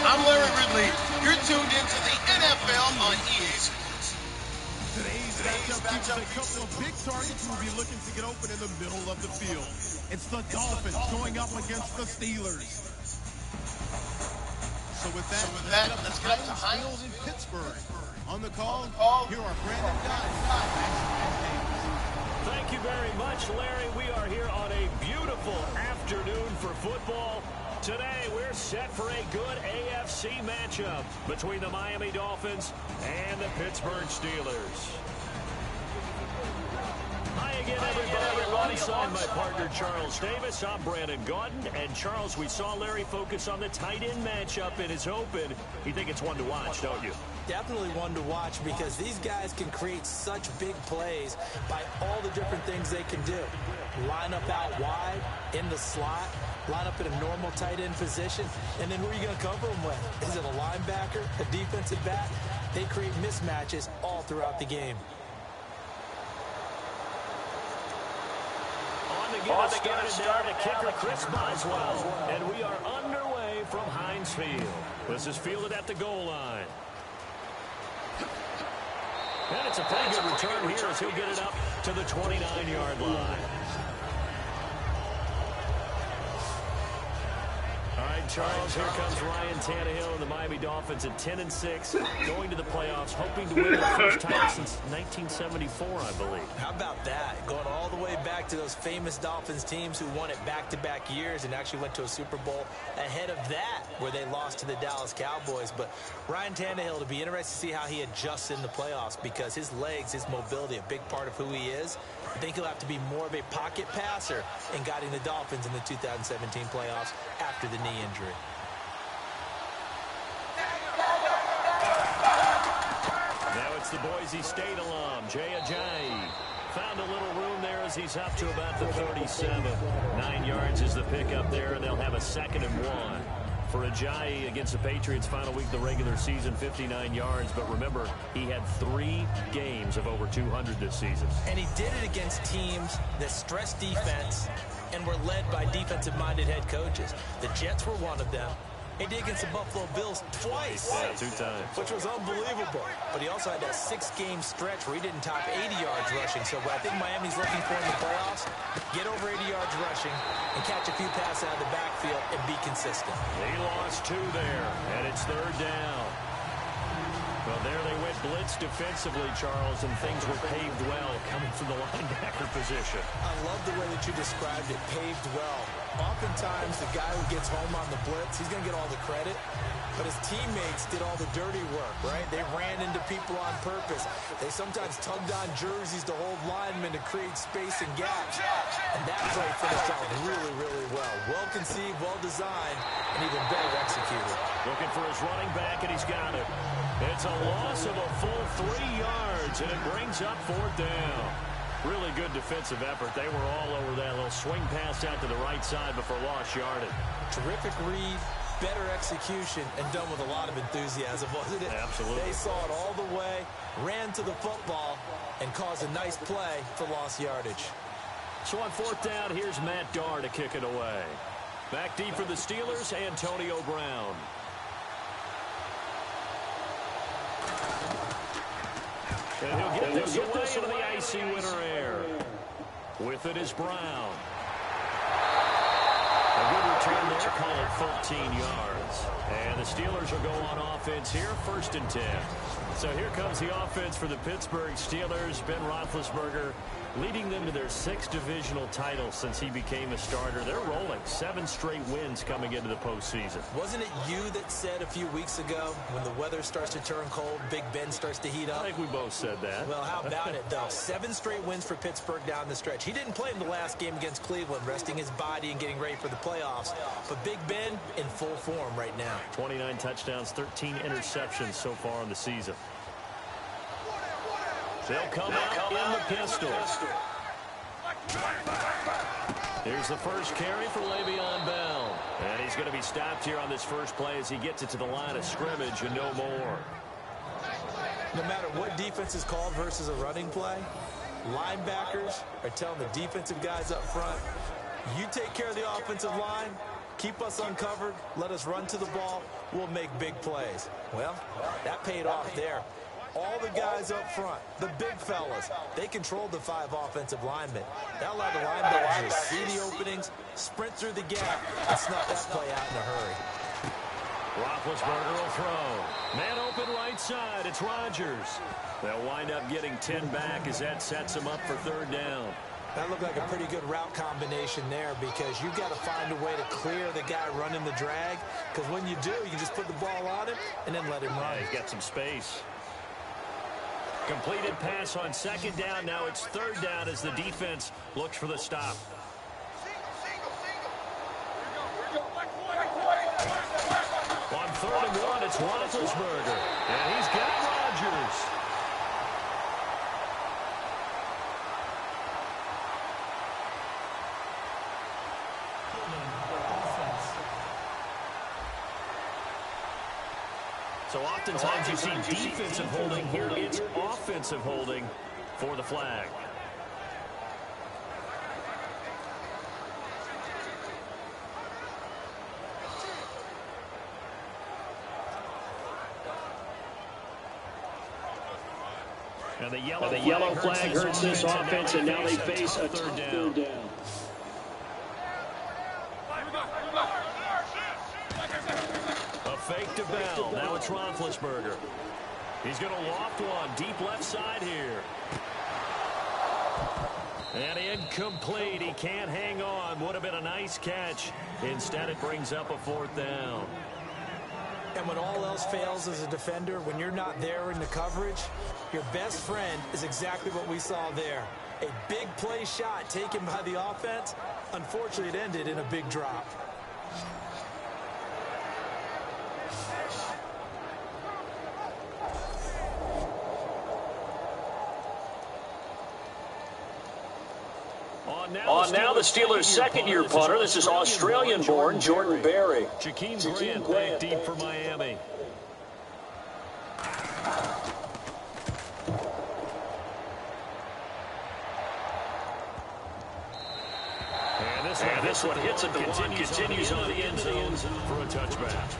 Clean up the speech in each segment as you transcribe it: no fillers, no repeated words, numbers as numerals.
I'm Larry Ridley. You're tuned into the NFL on EA Sports. Today's matchup features a couple of big targets who will be looking to get open in the middle of the field. It's the Dolphins going up against the Steelers. So with that, let's get up to Heinz Field in Pittsburgh. On the call, here are Brandon Dunn. Thank you very much, Larry. We are here on a beautiful afternoon for football. Today, we're set for a good AFC matchup between the Miami Dolphins and the Pittsburgh Steelers. Hi again, everybody. Alongside my partner, Charles Davis, I'm Brandon Gaudin. And, Charles, we saw Larry focus on the tight end matchup in his open. You think it's one to watch, don't you? Definitely one to watch because these guys can create such big plays by all the different things they can do. Line up out wide, in the slot, line up in a normal tight end position, and then who are you going to cover them with? Is it a linebacker, a defensive back? They create mismatches all throughout the game. On to get us started now, the kicker, Chris Boswell. And we are underway from Heinz Field. This is fielded at the goal line. And it's a pretty good return here as he'll get it up to the 29-yard line. All right, Charles, here comes Ryan Tannehill and the Miami Dolphins at 10-6, going to the playoffs, hoping to win their first title since 1974, I believe. How about that? Going all the way back to those famous Dolphins teams who won it back-to-back years and actually went to a Super Bowl ahead of that, where they lost to the Dallas Cowboys. But Ryan Tannehill, to be interested to see how he adjusts in the playoffs because his legs, his mobility, a big part of who he is. I think he'll have to be more of a pocket passer in guiding the Dolphins in the 2017 playoffs after the knee injury. Now it's the Boise State alum, Jay Ajayi. Found a little room there as he's up to about the 37. 9 yards is the pickup there, and they'll have a 2nd and 1. For Ajayi against the Patriots, final week of the regular season, 59 yards. But remember, he had 3 games of over 200 this season. And he did it against teams that stress defense and were led by defensive-minded head coaches. The Jets were one of them. He did against the Buffalo Bills twice. Yeah, 2 times. Which was unbelievable. But he also had that 6-game stretch where he didn't top 80 yards rushing. So what I think Miami's looking for in the playoffs, get over 80 yards rushing and catch a few passes out of the backfield and be consistent. He lost 2 there, and it's 3rd down. Well, there they went blitz defensively, Charles, and things were paved well coming from the linebacker position. I love the way that you described it, paved well. Oftentimes, the guy who gets home on the blitz, he's going to get all the credit, but his teammates did all the dirty work, right? They ran into people on purpose. They sometimes tugged on jerseys to hold linemen to create space and gaps. And that play finished out really, really well. Well-conceived, well-designed, and even better executed. Looking for his running back, and he's got it. It's a loss of a full 3 yards, and it brings up 4th down. Really good defensive effort. They were all over that little swing pass out to the right side before lost yardage. Terrific read, better execution, and done with a lot of enthusiasm, wasn't it? Absolutely. They saw it all the way, ran to the football, and caused a nice play for lost yardage. So on 4th down, here's Matt Darr to kick it away. Back deep for the Steelers, Antonio Brown. And he'll get this away into the icy winter air. With it is Brown. A good return there, call it 13 yards. And the Steelers will go on offense here, 1st and 10. So here comes the offense for the Pittsburgh Steelers. Ben Roethlisberger leading them to their 6th divisional title since he became a starter. They're rolling 7 straight wins coming into the postseason. Wasn't it you that said a few weeks ago, when the weather starts to turn cold, Big Ben starts to heat up? I think we both said that. Well, how about it, though? 7 straight wins for Pittsburgh down the stretch. He didn't play in the last game against Cleveland, resting his body and getting ready for the playoffs. But Big Ben in full form right now. 29 touchdowns, 13 interceptions so far in the season. They'll come out in the pistol. Here's the first carry for Le'Veon Bell. And he's going to be stopped here on this first play as he gets it to the line of scrimmage and no more. No matter what defense is called versus a running play, linebackers are telling the defensive guys up front, you take care of the offensive line, Keep us uncovered, let us run to the ball, we'll make big plays. Well, that paid off there. All the guys up front, the big fellas, they controlled the 5 offensive linemen. That allowed the linebackers to see the openings, sprint through the gap, and snuff that play out in a hurry. Roethlisberger will throw. Man open right side. It's Rodgers. They'll wind up getting 10 back as that sets them up for 3rd down. That looked like a pretty good route combination there because you've got to find a way to clear the guy running the drag, because when you do, you can just put the ball on him and then let him run. Yeah, he's got some space. Completed pass on 2nd down. Now it's 3rd down as the defense looks for the stop. On 3rd and 1, it's Roethlisberger. And he's got Rodgers. So oftentimes you see defensive holding. Here it's offensive holding for the flag. And the yellow flag hurts this offense, and now they face a 3rd down. Fake to Bell. Now it's Roethlisberger. He's going to loft one. Deep left side here. And incomplete. He can't hang on. Would have been a nice catch. Instead, it brings up a 4th down. And when all else fails as a defender, when you're not there in the coverage, your best friend is exactly what we saw there. A big play shot taken by the offense. Unfortunately, it ended in a big drop. On now the Steelers' second-year punter. This is Australian-born Jordan Berry. Jakeem Grant back deep for Miami. And this one hits at the continues on the end zone for a touchback.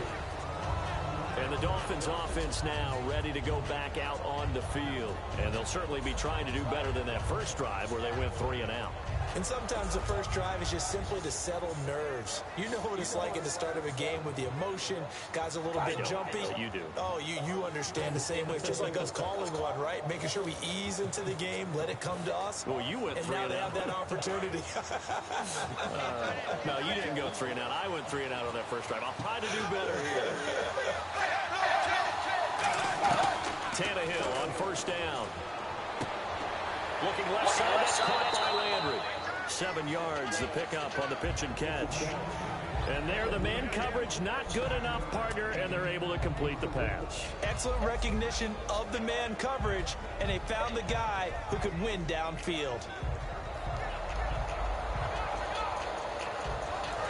And the Dolphins offense now ready to go back out on the field. And they'll certainly be trying to do better than that first drive where they went 3 and out. And sometimes the first drive is just simply to settle nerves. You know what it's like at the start of a game with the emotion. Guys a little bit jumpy. You do. Oh, you understand the same way. It's just like us calling one, right? Making sure we ease into the game, let it come to us. Well, you went 3 and out. And now they have that opportunity. No, you didn't go 3 and out. I went 3 and out on that first drive. I'll try to do better here. Tannehill on 1st down. Looking left side, that's caught by Landry. 7 yards, the pickup on the pitch and catch. And there, the man coverage not good enough, partner, and they're able to complete the pass. Excellent recognition of the man coverage, and they found the guy who could win downfield.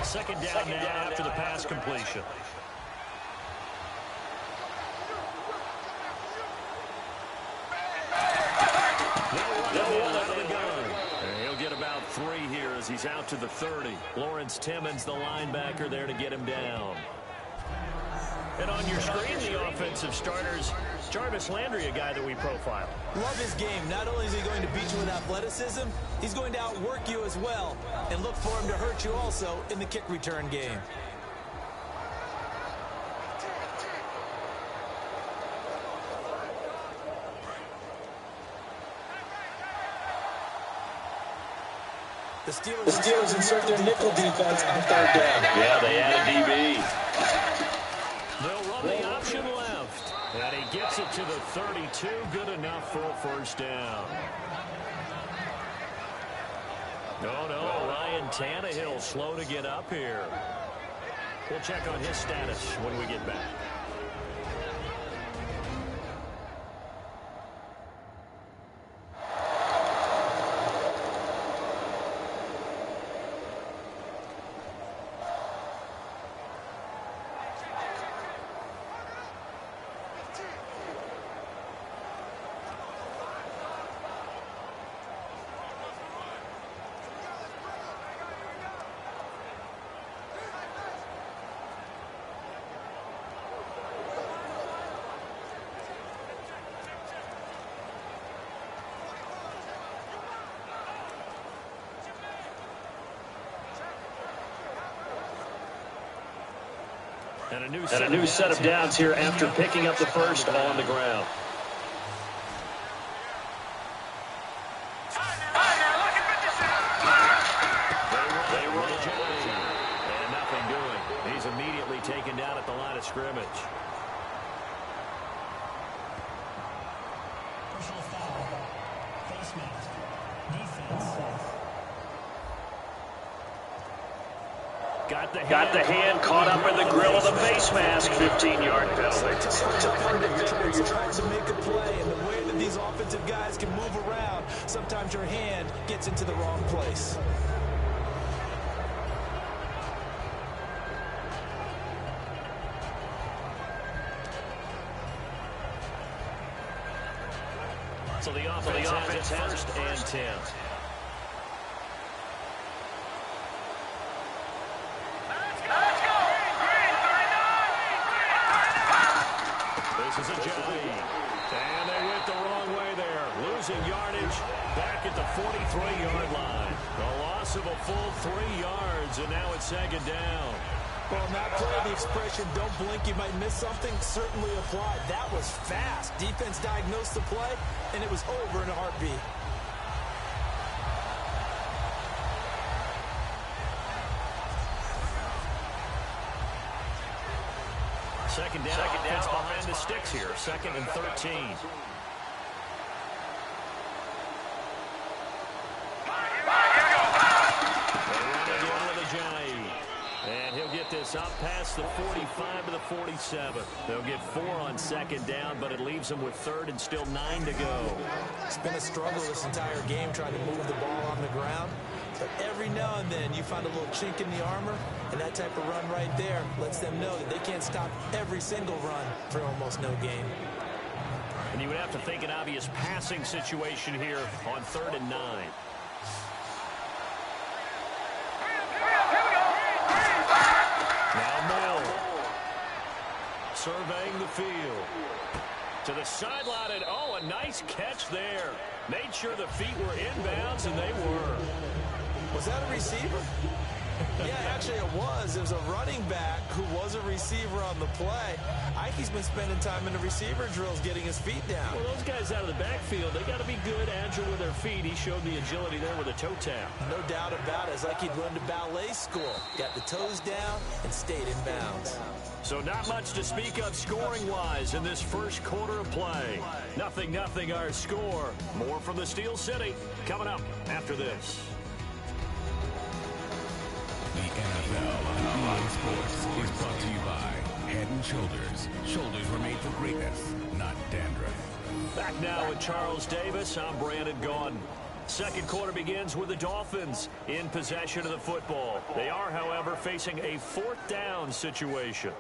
2nd down now after the pass completion. About 3 here as he's out to the 30. Lawrence Timmons, the linebacker, there to get him down. And on your screen, the offensive starters, Jarvis Landry, a guy that we profile. Love his game. Not only is he going to beat you with athleticism, he's going to outwork you as well. And look for him to hurt you also in the kick return game. The Steelers insert their nickel defense on 3rd down. Yeah, they add a DB. They'll run the option left. And he gets it to the 32. Good enough for a 1st down. No, Ryan Tannehill slow to get up here. We'll check on his status when we get back. And a new set of downs here after picking up the first on the ground. They run a Jay. And nothing doing. He's immediately taken down at the line of scrimmage. Personal foul. Face mask. Defense. Got the hand caught up in the grill of the face mask. 15-yard penalty. It's hard to make a play, and the way that these offensive guys can move around, sometimes your hand gets into the wrong place. So the offense has first and 10. This is a Jay. And they went the wrong way there. Losing yardage back at the 43-yard line. The loss of a full 3 yards, and now it's second down. Well, in that play, the expression, don't blink, you might miss something, certainly applied. That was fast. Defense diagnosed the play, and it was over in a heartbeat. Second down, behind the sticks here. 2nd and 13. And he'll get this up past the 45 to the 47. They'll get 4 on 2nd down, but it leaves them with 3rd and still 9 to go. It's been a struggle this entire game trying to move the ball on the ground. But every now and then you find a little chink in the armor, and that type of run right there lets them know that they can't stop every single run for almost no gain. And you would have to think an obvious passing situation here on 3rd and 9. Now Moore surveying the field to the sideline, and oh, a nice catch there. Made sure the feet were inbounds, and they were. Was that a receiver? Yeah, actually it was. It was a running back who was a receiver on the play. Ikey's been spending time in the receiver drills getting his feet down. Well, those guys out of the backfield, they got to be good, agile with their feet. He showed the agility there with a toe tap. No doubt about it. It's like he'd run to ballet school. Got the toes down and stayed in bounds. So not much to speak of scoring-wise in this first quarter of play. 0-0 our score. More from the Steel City coming up after this. The NFL on EA Sports is brought to you by Head & Shoulders. Shoulders were made for greatness, not dandruff. Back now with Charles Davis. I'm Brandon Gaudin. Second quarter begins with the Dolphins in possession of the football. They are, however, facing a 4th down situation.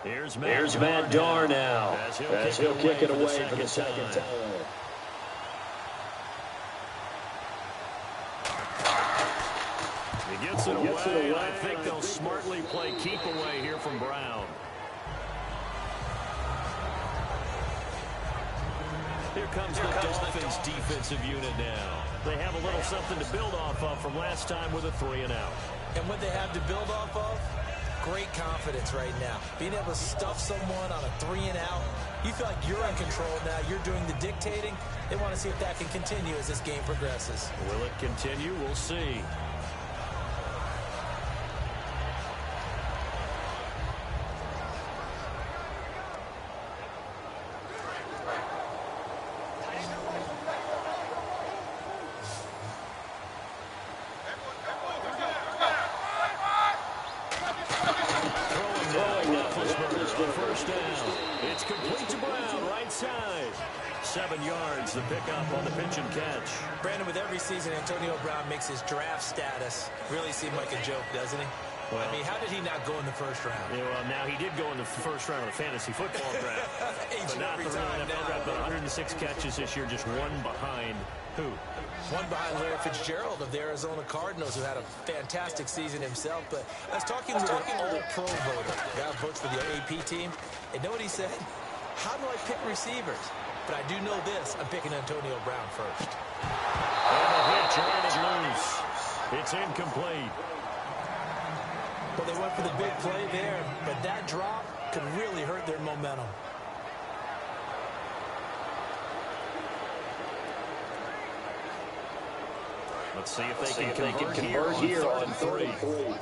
Here's Matt Darr now as he'll kick it away for the second time. He gets it away. I think they'll smartly play keep away here from Brown. Here comes the Dolphins defensive unit now. They have a little something to build off of from last time with a 3-and-out. And what they have to build off of? Great confidence right now. Being able to stuff someone on a 3-and-out. You feel like you're in control now. You're doing the dictating. They want to see if that can continue as this game progresses. Will it continue? We'll see. First down. It's complete to Brown, right side. 7 yards, the pickup on the pitch and catch. Brandon, with every season, Antonio Brown makes his draft status really seem like a joke, doesn't he? Well, I mean, how did he not go in the first round? Yeah, well, now he did go in the first round of the fantasy football draft. But not the NFL draft, but 106 catches this year, just one behind who? One behind Larry Fitzgerald of the Arizona Cardinals, who had a fantastic season himself. But I was talking with an all-pro voter, guy who votes for the AP team, and know what he said? How do I pick receivers? but I do know this. I'm picking Antonio Brown first. And the hit turned loose. It's incomplete. Well, they went for the big play there, but that drop could really hurt their momentum. Let's see if they can convert here on 3rd and 3.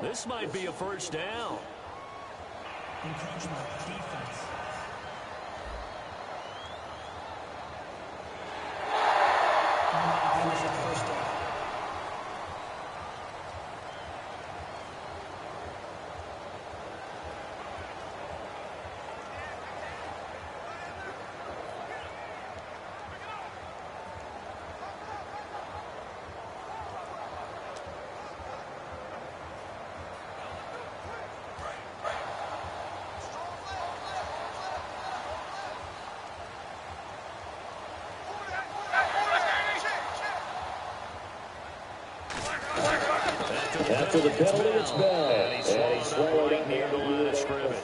This might be a first down. Encroachment, defense. First down. After the penalty, it's Bell. And he's swallowed right near the line of scrimmage.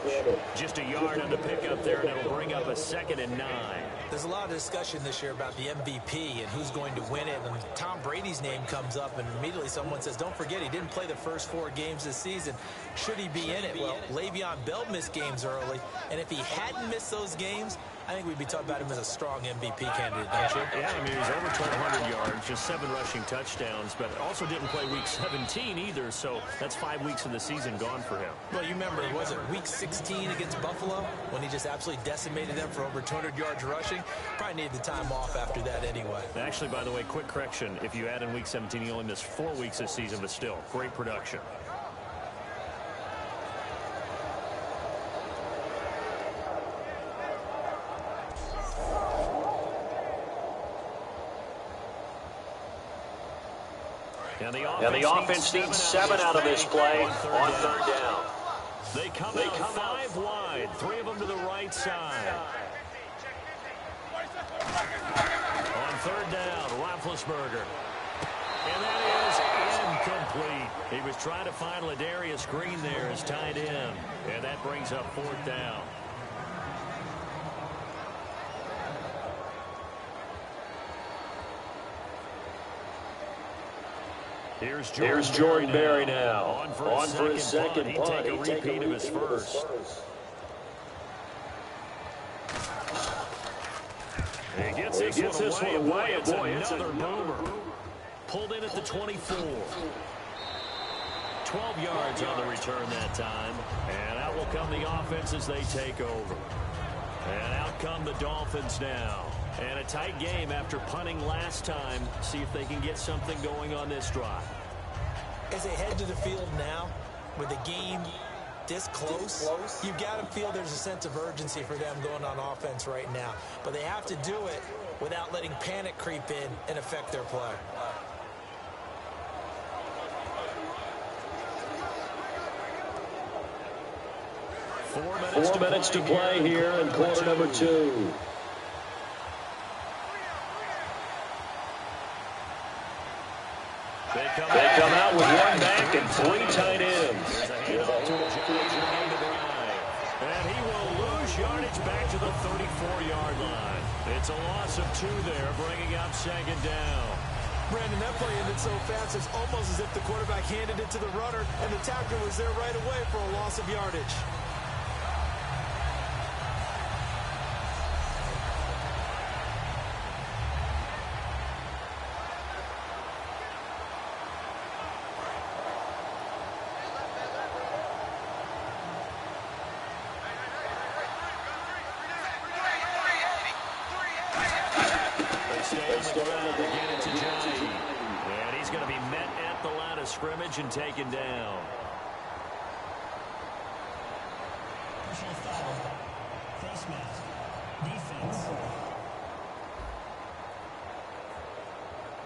Just a yard on the pickup there, and it'll bring up a 2nd and 9. There's a lot of discussion this year about the MVP and who's going to win it. And Tom Brady's name comes up, and immediately someone says, don't forget, he didn't play the first 4 games this season. Should he be in it? Well, Le'Veon Bell missed games early, and if he hadn't missed those games, I think we'd be talking about him as a strong MVP candidate, don't you? Yeah, I mean, he's over 1,200 yards, just 7 rushing touchdowns, but also didn't play Week 17 either, so that's 5 weeks of the season gone for him. Well, you remember, was it Week 16 against Buffalo when he just absolutely decimated them for over 200 yards rushing? Probably needed the time off after that anyway. Actually, by the way, quick correction, if you add in Week 17, he only missed 4 weeks this season, but still, great production. And the offense needs 7 out of this play on 3rd down. They come out 5 wide, 3 of them to the right side. On 3rd down, Roethlisberger. And that is incomplete. He was trying to find Ladarius Green there as tight end. And that brings up 4th down. Here's Jordan Berry now. On for his second punt. He'd take a repeat of his first. He gets this one away. It's another boomer. Pulled in at the 24. 12 yards on the return that time. And out will come the offense as they take over. And out come the Dolphins now. And a tight game after punting last time. See if they can get something going on this drive. As they head to the field now, with the game this close, you've got to feel there's a sense of urgency for them going on offense right now. But they have to do it without letting panic creep in and affect their play. Four minutes to play here in quarter number 2. They come out with 1 back and 3 tight ends. And he will lose yardage back to the 34-yard line. It's a loss of 2 there, bringing up 2nd down. Brandon, that play ended so fast, it's almost as if the quarterback handed it to the runner, and the tackler was there right away for a loss of yardage. And he's going to be met at the line of scrimmage and taken down. Personal foul. Face mask. Defense.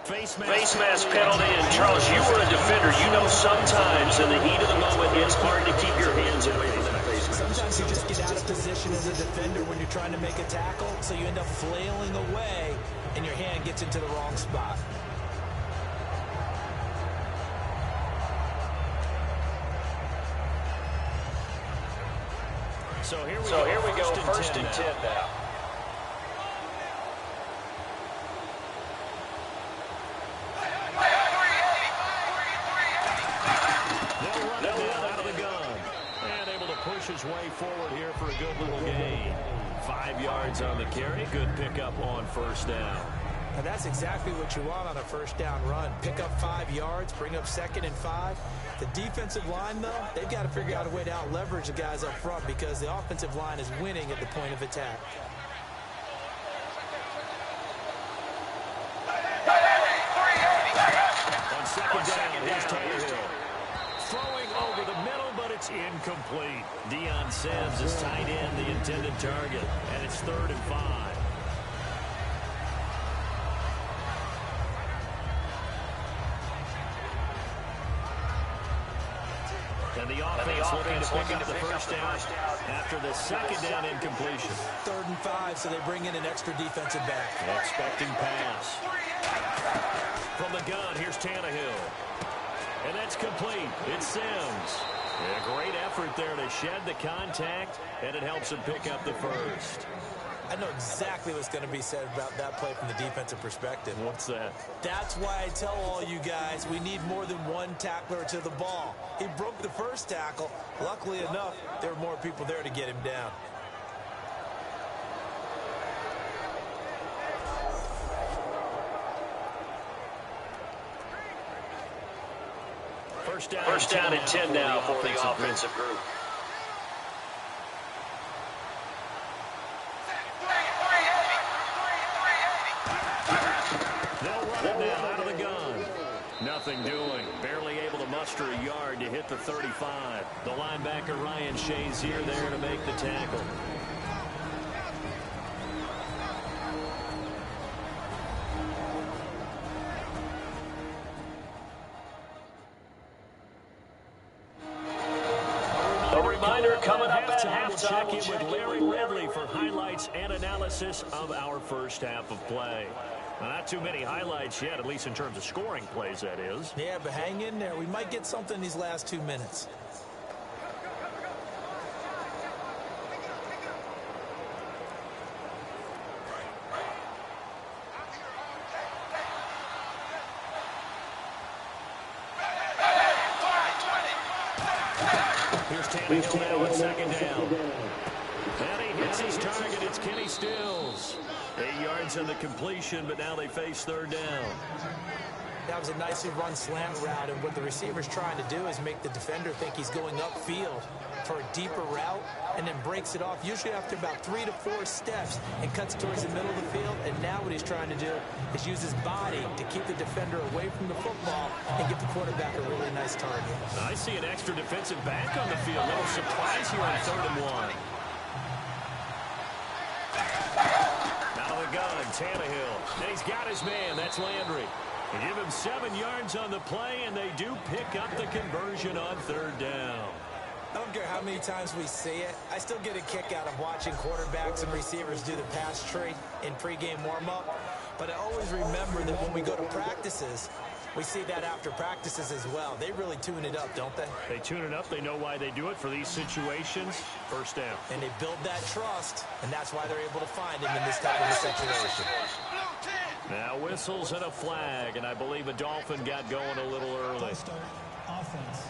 Face mask penalty. And Charles, you were a defender. You know sometimes in the heat of the moment it's hard to keep your hands away from that face mask. Sometimes you just get out of position as a defender when you're trying to make a tackle, so you end up flailing away and your hand gets into the wrong spot. So here we go, first and 10 now. They'll run it out of the gun. And able to push his way forward here for a good little gain. 5 yards on the carry. Good pickup on first down. And that's exactly what you want on a first down run. Pick up 5 yards, bring up 2nd and 5. The defensive line, though, they've got to figure out a way to out-leverage the guys up front because the offensive line is winning at the point of attack. On second down, here's Tannehill. Throwing over the middle, but it's incomplete. Deion Sims is tight end, the intended target, and it's 3rd and 5. And the offense looking to pick up the first down after the second down incompletion. 3rd and 5, so they bring in an extra defensive back. Expecting pass. From the gun, here's Tannehill. And that's complete. It's Sims. A great effort there to shed the contact, and it helps him pick up the first. I know exactly what's going to be said about that play from the defensive perspective. What's that? That's why I tell all you guys we need more than one tackler to the ball. He broke the first tackle. Luckily enough, there were more people there to get him down. First down and 10 now for the offensive group. Nothing doing. Barely able to muster a yard to hit the 35. The linebacker Ryan Shazier there to make the tackle. A reminder coming up at halftime. We'll check in with Larry Ridley for highlights and analysis of our first half of play. Well, not too many highlights yet, at least in terms of scoring plays, that is. Yeah, but hang in there. We might get something these last 2 minutes. Here's Tannehill on second down. And he hits his target. It's Kenny Stills. 8 yards on the completion, but now they face 3rd down. That was a nicely run slant route, and what the receiver's trying to do is make the defender think he's going upfield for a deeper route, and then breaks it off, usually after about 3 to 4 steps, and cuts towards the middle of the field. And now what he's trying to do is use his body to keep the defender away from the football and give the quarterback a really nice target. I see an extra defensive back on the field. Little surprise here on 3rd and 1. Gun, Tannehill, and he's got his man. That's Landry. They give him 7 yards on the play, and they do pick up the conversion on 3rd down. I don't care how many times we see it. I still get a kick out of watching quarterbacks and receivers do the pass tree in pregame warm-up. But I always remember that when we go to practices, we see that after practices as well. They really tune it up, don't they? They tune it up. They know why they do it for these situations. First down. And they build that trust, and that's why they're able to find him in this type of a situation. Now whistles and a flag, and I believe a Dolphin got going a little early. Start offense.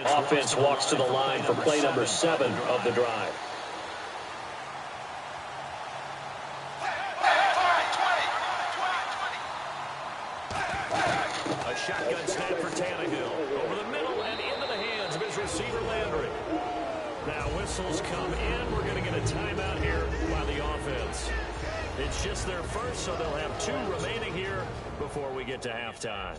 Offense walks to the line for play number 7 of the drive. A shotgun snap for Tannehill. Over the middle and into the hands of his receiver Landry. Now whistles come in. We're going to get a timeout here by the offense. It's just their first, so they'll have 2 remaining here before we get to halftime.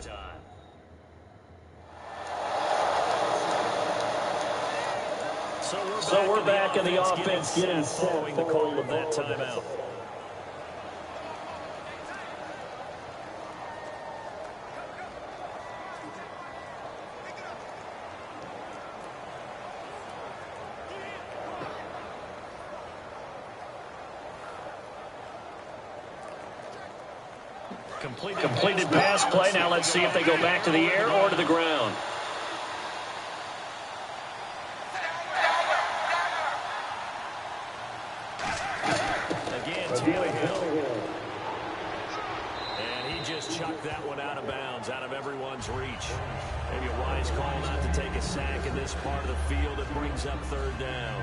So we're back in the offense getting set following the call of that timeout. Completed pass play. Now let's see if they go back to the air or to the ground. Again, Tannehill. And he just chucked that one out of bounds, out of everyone's reach. Maybe a wise call not to take a sack in this part of the field that brings up third down.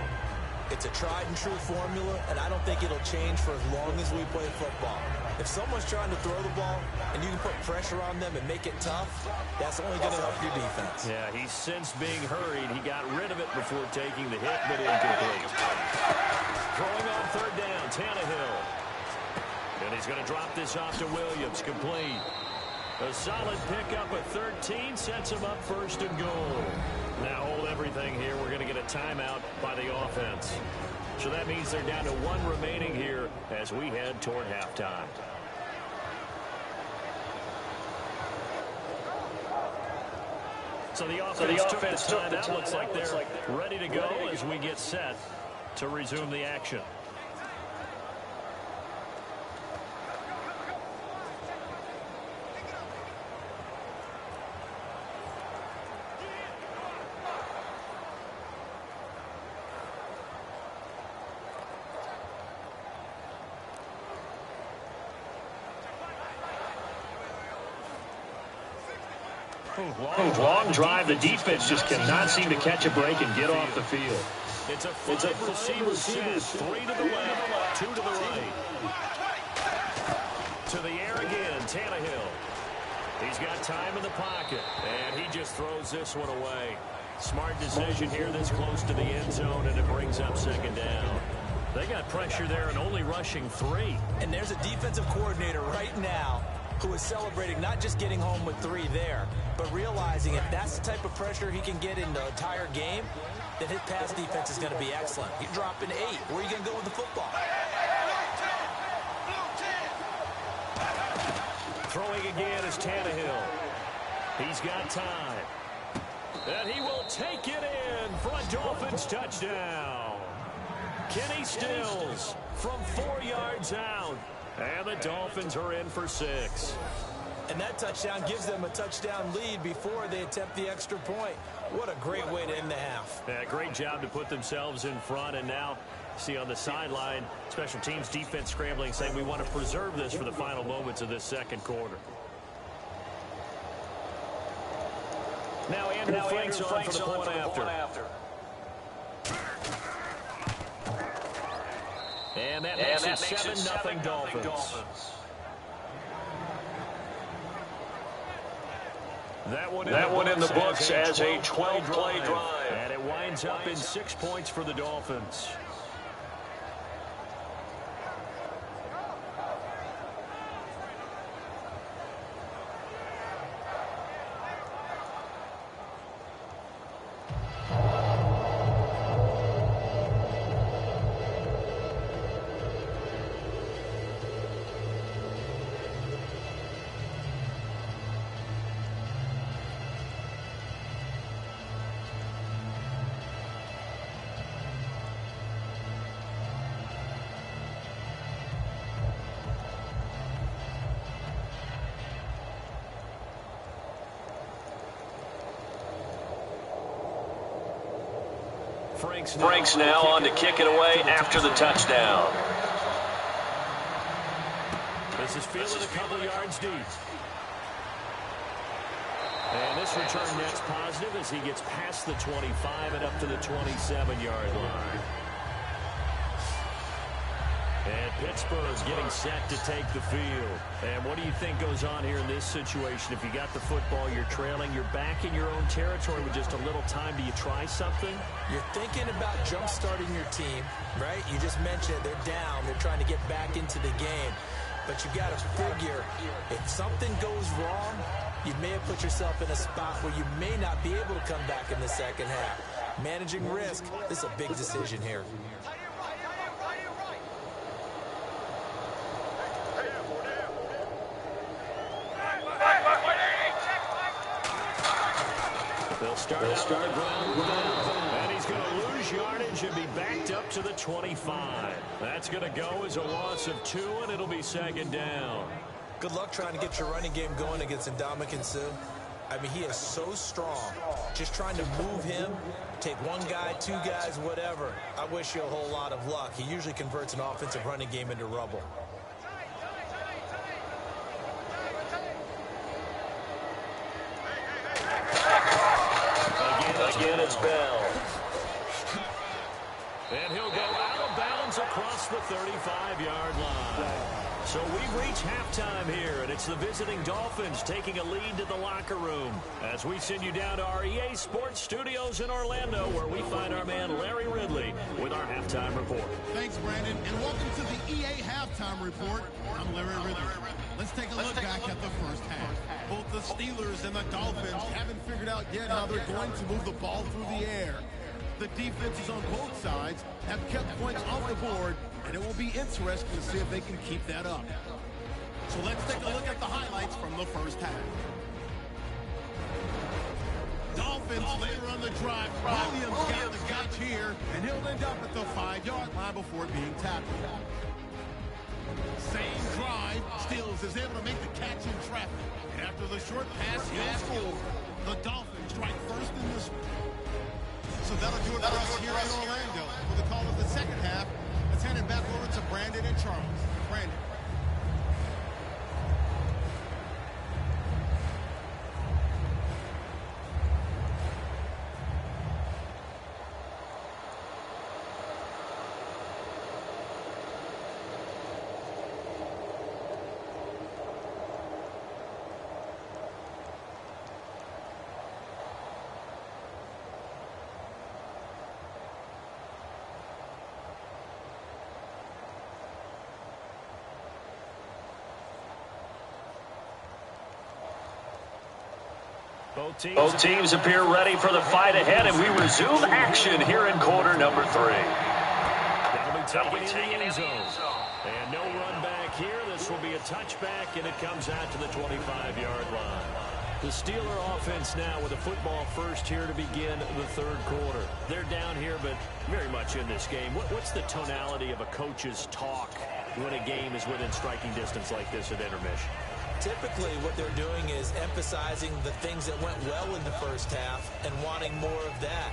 It's a tried and true formula, and I don't think it'll change for as long as we play football. If someone's trying to throw the ball and you can put pressure on them and make it tough, that's only going to help your defense. Yeah, he's since being hurried. He got rid of it before taking the hit, but incomplete. Throwing on third down, Tannehill. And he's going to drop this off to Williams, complete. A solid pickup at 13 sets him up first and goal. Now hold everything here. We're going to get a timeout by the offense. So that means they're down to one remaining here as we head toward halftime. So the offense took the timeout. Looks like they're ready to go as we get set to resume the action. Long drive. The defense just cannot seem to catch a break and get off the field. It's a five-receiver set. 3 to the left, 2 to the right. To the air again, Tannehill. He's got time in the pocket, and he just throws this one away. Smart decision here this close to the end zone, and it brings up second down. They got pressure there and only rushing 3. And there's a defensive coordinator right now who is celebrating not just getting home with 3 there, but realizing if that's the type of pressure he can get in the entire game, then his pass defense is going to be excellent. You're dropping 8. Where are you going to go with the football? Throwing again is Tannehill. He's got time. And he will take it in for a Dolphins touchdown. Kenny Stills from 4 yards out. And the Dolphins are in for 6. And that touchdown gives them a touchdown lead before they attempt the extra point. What a great way to end the half. Yeah, great job to put themselves in front. And now, see on the sideline, special teams defense scrambling, saying we want to preserve this for the final moments of this second quarter. Now Andrew Frank's on for the point after. And that makes it 7-0 Dolphins. That one in the books as a 12-play drive. And it winds up in 6 points for the Dolphins. Frank's now on to kick it away after the touchdown. This is fielded a couple yards deep. And this return net's positive as he gets past the 25 and up to the 27-yard line. And Pittsburgh's getting set to take the field. And what do you think goes on here in this situation? If you got the football, you're trailing, you're back in your own territory with just a little time. Do you try something? You're thinking about jump-starting your team, right? You just mentioned it. They're down. They're trying to get back into the game. But you got to figure, if something goes wrong, you may have put yourself in a spot where you may not be able to come back in the second half. Managing risk, this is a big decision here. They'll start ground, and he's going to lose yardage and be backed up to the 25. That's going to go as a loss of 2, and it'll be second down. Good luck trying to get your running game going against Ndamukong Suh. I mean, he is so strong. Just trying to move him, take one guy, two guys, whatever. I wish you a whole lot of luck. He usually converts an offensive running game into rubble. Again, it's Bell. And he'll go out of bounds across the 35-yard line. So we've reached halftime here, and it's the visiting Dolphins taking a lead to the locker room as we send you down to our EA Sports Studios in Orlando, where we find our man Larry Ridley with our halftime report. Thanks, Brandon, and welcome to the EA Halftime Report. I'm Larry Ridley. Let's take a look back at the first half. Both the Steelers and the Dolphins haven't figured out yet how they're going to move the ball through the air. The defenses on both sides have kept points off the board, and it will be interesting to see if they can keep that up. So let's take a look at the highlights from the first half. Dolphins later on the drive. Williams got the catch here, and he'll end up at the 5-yard line before being tackled. Same drive, Steelers is able to make the catch in traffic. And after the short pass, he'll score. The Dolphins strike first in this. So that'll do it for us here in Orlando. For the call of the second half, let's hand it back over to Brandon and Charles. Brandon. Both teams appear ready for the fight ahead, and we resume action here in quarter number 3. That'll be taken in the end zone. And no run back here. This will be a touchback, and it comes out to the 25-yard line. The Steeler offense now with a football first here to begin the third quarter. They're down here, but very much in this game. What's the tonality of a coach's talk when a game is within striking distance like this at intermission? Typically, what they're doing is emphasizing the things that went well in the first half and wanting more of that.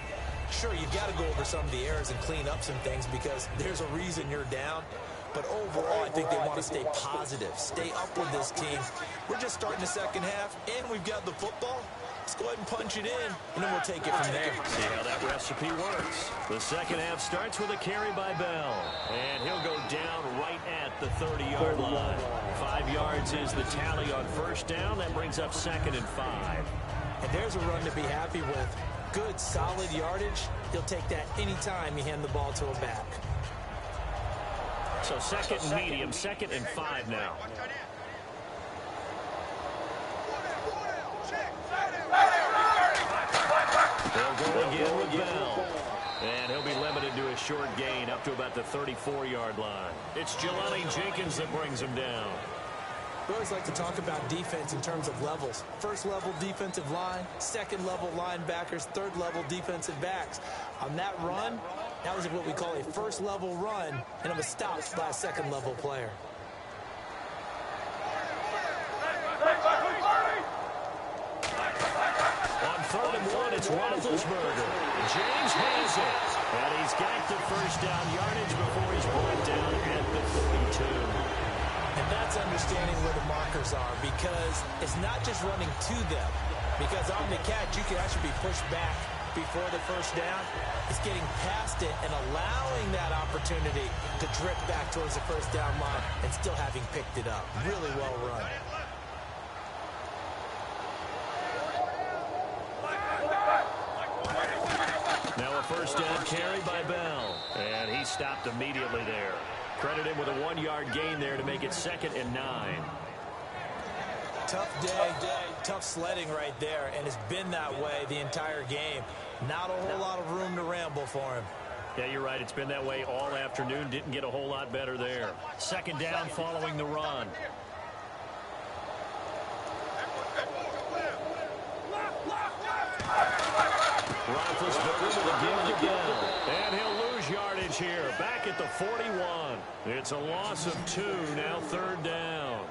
Sure, you've got to go over some of the errors and clean up some things because there's a reason you're down. But overall, I think they want to stay positive, stay up with this team. We're just starting the second half, and we've got the football. Let's go ahead and punch it in, and then we'll take it from there. See how that recipe works. The second half starts with a carry by Bell, and he'll go down right at the 30-yard line. 5 yards is the tally on first down. That brings up 2nd and 5. And there's a run to be happy with. Good, solid yardage. He'll take that anytime you hand the ball to a back. So second and medium, 2nd and 5 now. They'll go again with Bell. And he'll be limited to a short gain up to about the 34-yard line. It's Jelani Jenkins that brings him down. We always like to talk about defense in terms of levels. First level defensive line, second level linebackers, third level defensive backs. On that run, that was what we call a first level run, and it was stopped by a second level player. On 3rd and 1, it's Roethlisberger. James has it. And he's got the first down yardage before he's brought down at the 42. And that's understanding where the markers are, because it's not just running to them. Because on the catch, you can actually be pushed back before the first down. It's getting past it and allowing that opportunity to drip back towards the first down line and still having picked it up. Really well run. Now a first down carry by Bell. And he stopped immediately there. Credit him with a 1-yard gain there to make it 2nd and 9. Tough day, tough sledding right there, and it's been that way the entire game. Not a whole lot of room to ramble for him. Yeah, you're right. It's been that way all afternoon. Didn't get a whole lot better there. 2nd down following the run. Roethlisberger will give it again. And he'll lose yardage here. Back at the 41. It's a loss of 2, now 3rd down.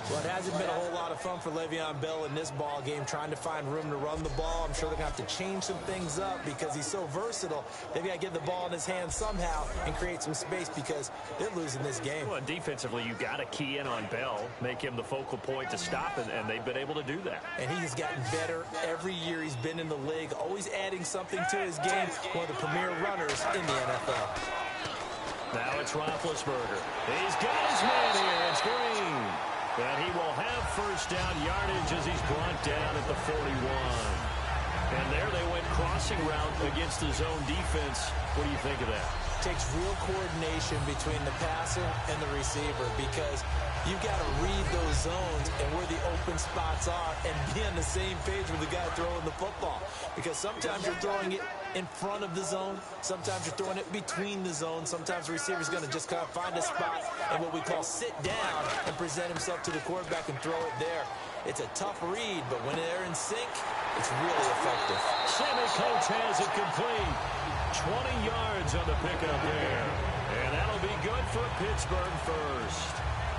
Well, it hasn't been a whole lot of fun for Le'Veon Bell in this ball game, trying to find room to run the ball. I'm sure they're going to have to change some things up because he's so versatile. They've got to get the ball in his hands somehow and create some space because they're losing this game. Well, defensively, you've got to key in on Bell, make him the focal point to stop it, and they've been able to do that. And he's gotten better every year he's been in the league, always adding something to his game. One of the premier runners in the NFL. Now it's Roethlisberger. He's got his man here. It's Green. And he will have first down yardage as he's brought down at the 41. And there they went crossing route against the zone defense. What do you think of that? Takes real coordination between the passer and the receiver because you've got to read those zones and where the open spots are and be on the same page with the guy throwing the football. Because sometimes you're throwing it in front of the zone. Sometimes you're throwing it between the zones. Sometimes the receiver's going to just kind of find a spot and what we call sit down and present himself to the quarterback and throw it there. It's a tough read, but when they're in sync, it's really effective. Sammy Coates has it complete. 20 yards on the pickup there. And that'll be good for Pittsburgh first.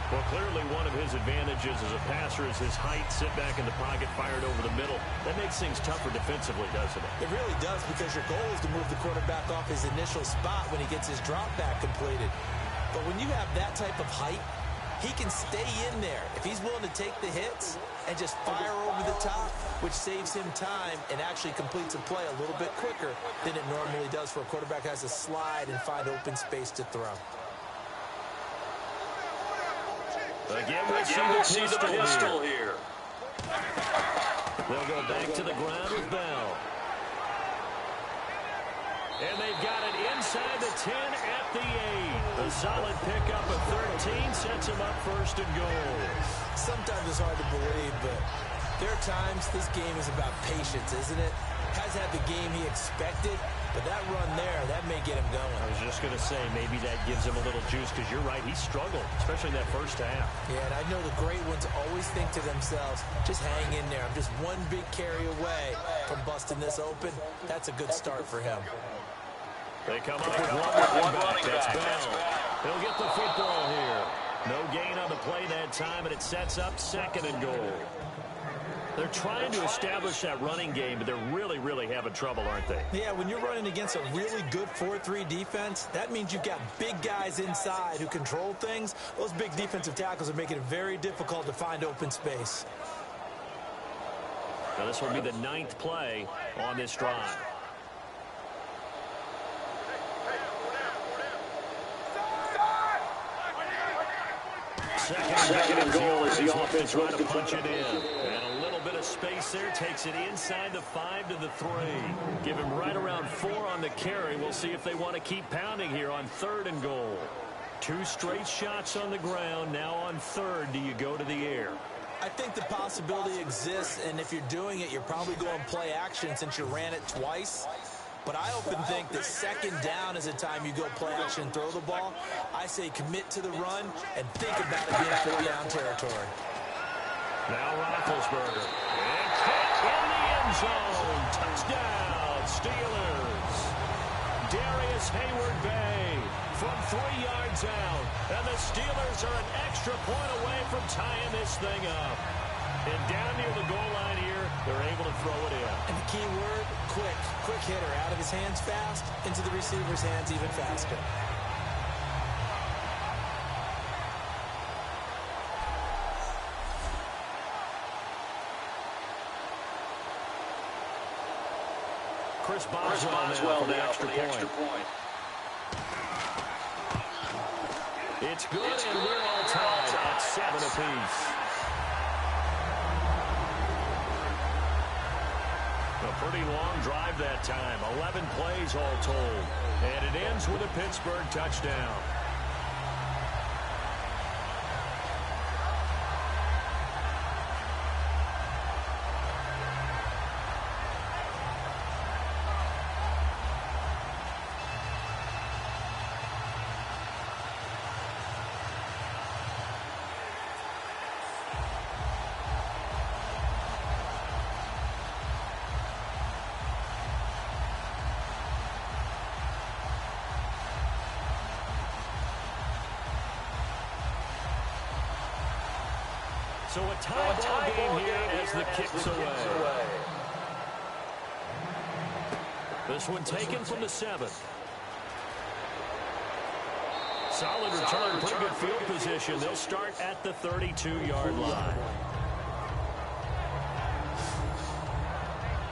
Well, clearly one of his advantages as a passer is his height, sit back in the pocket, fired over the middle. That makes things tougher defensively, doesn't it? It really does because your goal is to move the quarterback off his initial spot when he gets his drop back completed. But when you have that type of height, he can stay in there. If he's willing to take the hits and just fire over the top, which saves him time and actually completes a play a little bit quicker than it normally does for a quarterback who has to slide and find open space to throw. Again, we'll see the pistol here. They'll go back to the ground with Bell. And they've got it inside the 10 at the 8. A solid pickup of 13 sets him up first and goal. Sometimes it's hard to believe, but there are times this game is about patience, isn't it? Has had the game he expected, but that run there, that may get him going. I was just going to say, maybe that gives him a little juice because you're right, he struggled, especially in that first half. Yeah, and I know the great ones always think to themselves, just hang in there. I'm just one big carry away from busting this open. That's a good start for him. They come up with one running back. That's Bell. He'll get the football here. No gain on the play that time, and it sets up second and goal. They're trying to establish that running game, but they're really, really having trouble, aren't they? Yeah, when you're running against a really good 4-3 defense, that means you've got big guys inside who control things. Those big defensive tackles are making it very difficult to find open space. Now this will be the 9th play on this drive. Second and goal as the offense tries to punch it in. And a little bit of space there takes it inside the 5 to the 3. Give him right around 4 on the carry. We'll see if they want to keep pounding here on 3rd and goal. 2 straight shots on the ground. Now on 3rd, do you go to the air? I think the possibility exists, and if you're doing it, you're probably going play action since you ran it twice. But I often think that 2nd down is a time you go play action, throw the ball. I say commit to the run and think about it being 4th down territory. Now Roethlisberger. And caught in the end zone. Touchdown, Steelers. Darius Hayward-Bay from 3 yards out. And the Steelers are an extra point away from tying this thing up. And down near the goal line here, they're able to throw it in. And the key word, quick. Quick hitter, out of his hands fast, into the receiver's hands even faster. Chris Boswell for the extra point. It's good, and we're all tied at 7 apiece. A pretty long drive that time. 11 plays all told. And it ends with a Pittsburgh touchdown. So a tie ball game here as the kick's away. This one taken from the 7. Solid return, pretty good field position. They'll start at the 32-yard line.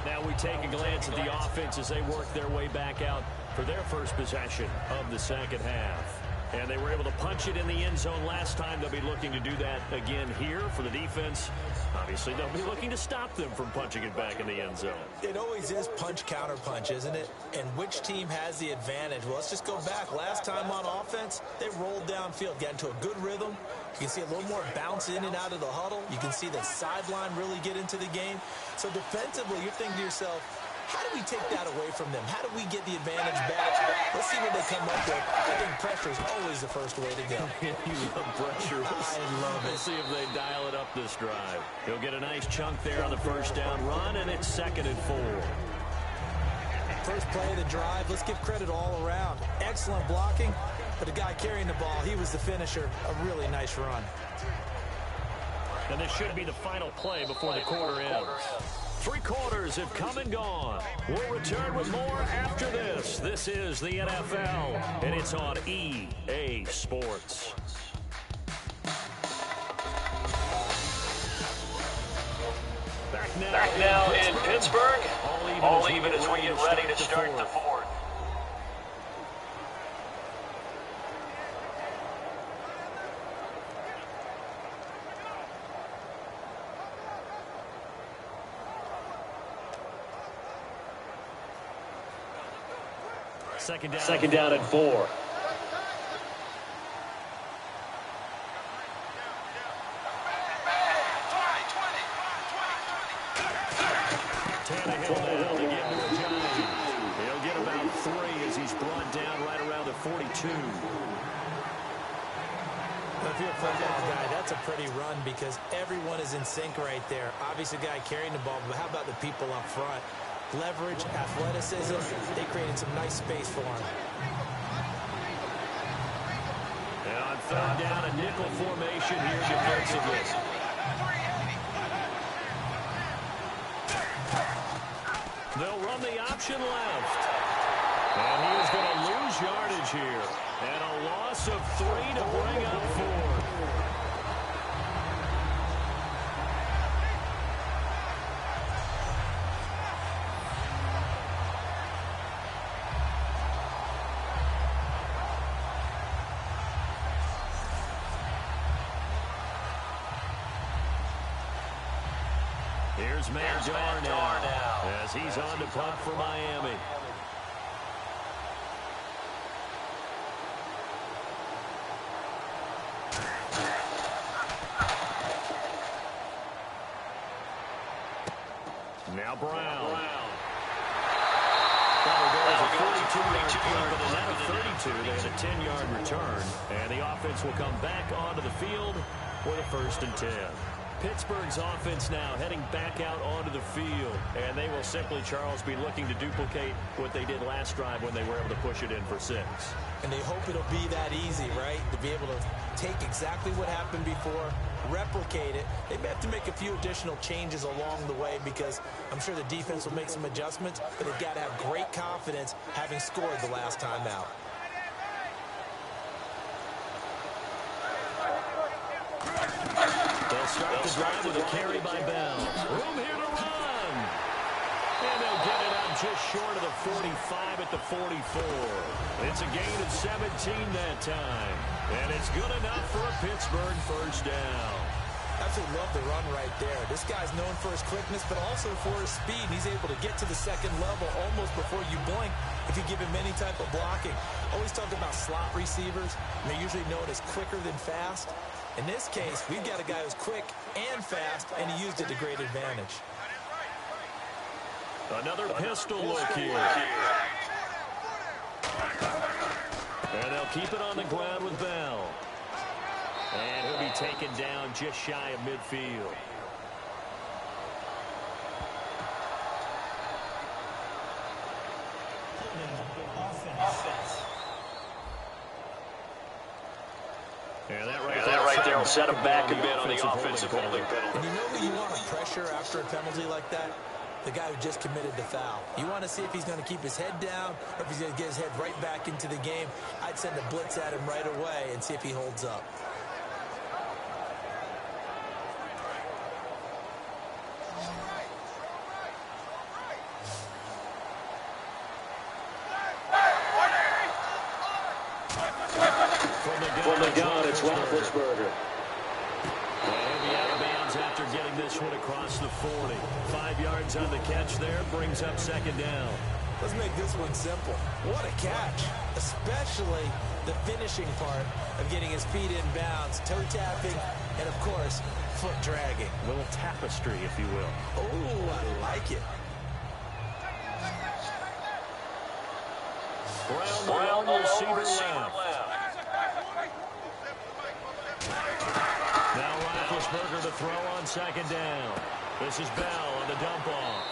Now we take a glance at the offense as they work their way back out for their first possession of the second half. And they were able to punch it in the end zone last time. They'll be looking to do that again here for the defense. Obviously, they'll be looking to stop them from punching it back in the end zone. It always is punch-counter-punch, isn't it? And which team has the advantage? Well, let's just go back. Last time on offense, they rolled downfield, got into a good rhythm. You can see a little more bounce in and out of the huddle. You can see the sideline really get into the game. So defensively, you're thinking to yourself, how do we take that away from them? How do we get the advantage back? Let's see what they come up with. I think pressure is always the first way to go. You love pressure. I love it. Let's see if they dial it up this drive. He'll get a nice chunk there on the first down run, and it's 2nd and 4. First play of the drive, let's give credit all around. Excellent blocking, but the guy carrying the ball, he was the finisher. A really nice run. And this should be the final play before the quarter ends. 3 quarters have come and gone. We'll return with more after this. This is the NFL, and it's on EA Sports. Back now in Pittsburgh. All even as we get ready to start the 4th. Second down and 4. Tannehill now to get to Johnny. He'll get about 3 as he's brought down right around the 42. If you're a football guy, that's a pretty run because everyone is in sync right there. Obviously, the guy carrying the ball, but how about the people up front? Leverage, athleticism, they created some nice space for him. And on 3rd down, a nickel formation here defensively. They'll run the option left. And he is going to lose yardage here. And a loss of 3 to bring up 4. Here's Matt Darnell as he's on to punt for Miami. Now Brown. That was a 42-yard punt, but instead of 32, they had a 10-yard return, and the offense will come back onto the field with a 1st and 10. Pittsburgh's offense now heading back out onto the field, and they will simply, Charles, be looking to duplicate what they did last drive when they were able to push it in for 6. And they hope it'll be that easy, right? To be able to take exactly what happened before, replicate it. They may have to make a few additional changes along the way because I'm sure the defense will make some adjustments, but they've got to have great confidence having scored the last time out. They'll start the drive with a carry by Bell. Room here to run. And they'll get it out just short of the 45 at the 44. It's a gain of 17 that time. And it's good enough for a Pittsburgh 1st down. Absolutely love the run right there. This guy's known for his quickness, but also for his speed. He's able to get to the 2nd level almost before you blink if you give him any type of blocking. Always talk about slot receivers. They're usually known as quicker than fast. In this case, we've got a guy who's quick and fast, and he used it to great advantage. Another pistol look here. And they'll keep it on the ground with Bell. And he'll be taken down just shy of midfield. Offense. And that right there will set them back a bit on the offensive holding penalty. And you know who you want to pressure after a penalty like that? The guy who just committed the foul. You want to see if he's going to keep his head down or if he's going to get his head right back into the game. I'd send a blitz at him right away and see if he holds up. From the gun, it's Roethlisberger. He'll be out of bounds after getting this one across the 40. 5 yards on the catch there, brings up second down. Let's make this one simple. What a catch, especially the finishing part of getting his feet in bounds, toe tapping, and of course, foot dragging. A little tapestry, if you will. Oh, I like it. Brown, the receiver left. Now Roethlisberger to throw on second down. This is Bell on the dump off.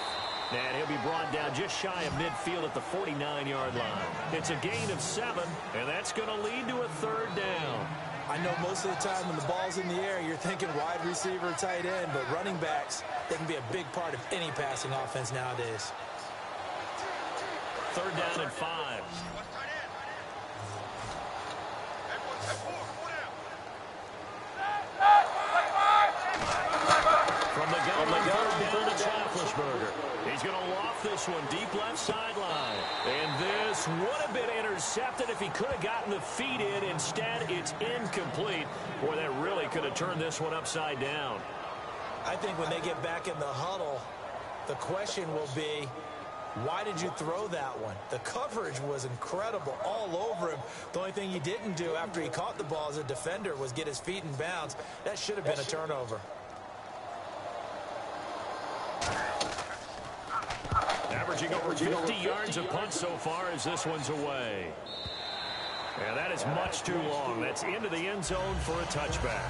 And he'll be brought down just shy of midfield at the 49-yard line. It's a gain of 7, and that's going to lead to a third down. I know most of the time when the ball's in the air, you're thinking wide receiver, tight end, but running backs, they can be a big part of any passing offense nowadays. Third down and 5. From the gun, down to Roethlisberger. He's going to loft this one deep left sideline. And this would have been intercepted if he could have gotten the feet in. Instead, it's incomplete. Boy, that really could have turned this one upside down. I think when they get back in the huddle, the question will be, why did you throw that one? The coverage was incredible all over him. The only thing he didn't do after he caught the ball as a defender was get his feet in bounds. That should have been a turnover. Averaging over 50 yards a punt so far as this one's away. And that is much too long. That's into the end zone for a touchback.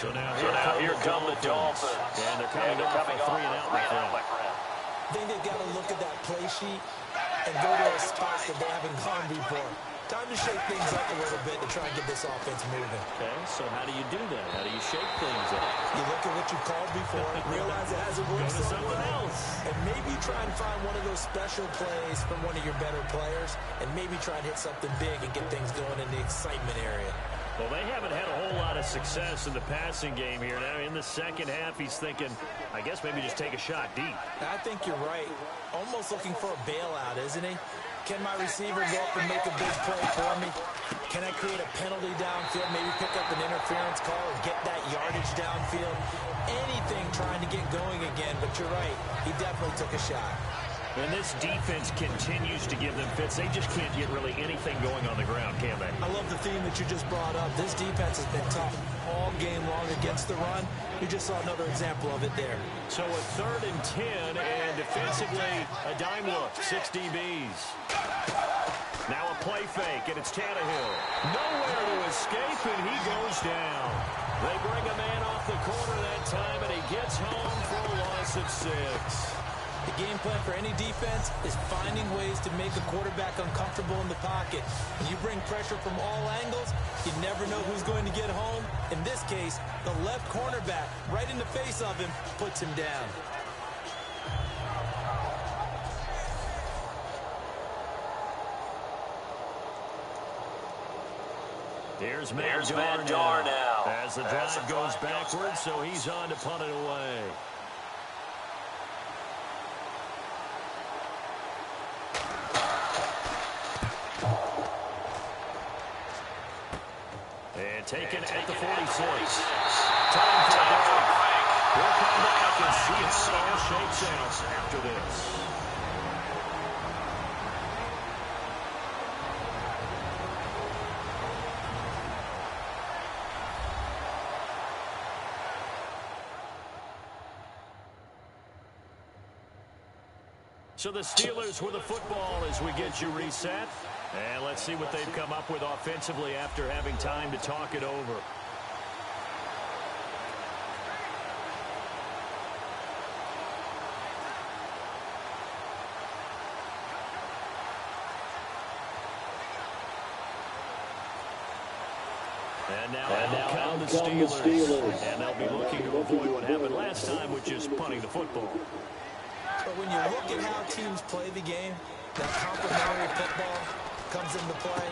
So now here come the Dolphins. And they're coming off a 3-and-out, my friend. I think they've got to look at that play sheet and go to a spot that they haven't gone before. Time to shake things up a little bit to try and get this offense moving. Okay, so how do you do that? How do you shake things up? You look at what you've called before, realize it hasn't worked Go to so something well, else. and maybe try and find one of those special plays from one of your better players, and maybe try and hit something big and get things going in the excitement area. Well, they haven't had a whole lot of success in the passing game here. Now, in the second half, he's thinking, I guess maybe just take a shot deep. I think you're right. Almost looking for a bailout, isn't he? Can my receiver go up and make a big play for me? Can I create a penalty downfield, maybe pick up an interference call or get that yardage downfield? Anything trying to get going again, but you're right. He definitely took a shot. And this defense continues to give them fits. They just can't get really anything going on the ground, can they? I love the theme that you just brought up. This defense has been tough all game long against the run. You just saw another example of it there. So a 3rd and 10, and defensively, a dime look, 6 DBs. Now a play fake, and it's Tannehill. Nowhere to escape, and he goes down. They bring a man off the corner that time, and he gets home for a loss of 6. The game plan for any defense is finding ways to make a quarterback uncomfortable in the pocket. When you bring pressure from all angles, you never know who's going to get home. In this case, the left cornerback, right in the face of him, puts him down. Here's Matt Dar now. As the drive goes backwards, so he's on to punt it away. And taken at the 46. Time for a break. We'll come back and see how it all shakes out after this. So the Steelers with the football as we get you reset. And let's see what they've come up with offensively after having time to talk it over. And now come the Steelers. And they'll be looking to avoid what happened last time, which is punting the football. But when you look at how teams play the game, that complementary football comes into play.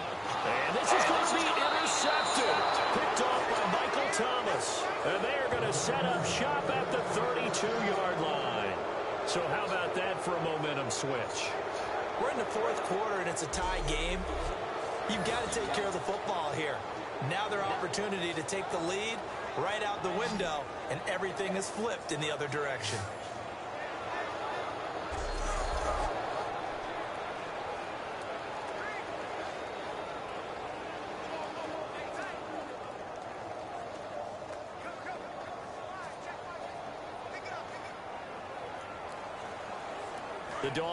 And this is going to be intercepted. Picked off by Michael Thomas. And they are going to set up shop at the 32-yard line. So how about that for a momentum switch? We're in the fourth quarter, and it's a tie game. You've got to take care of the football here. Now their opportunity to take the lead right out the window, and everything is flipped in the other direction.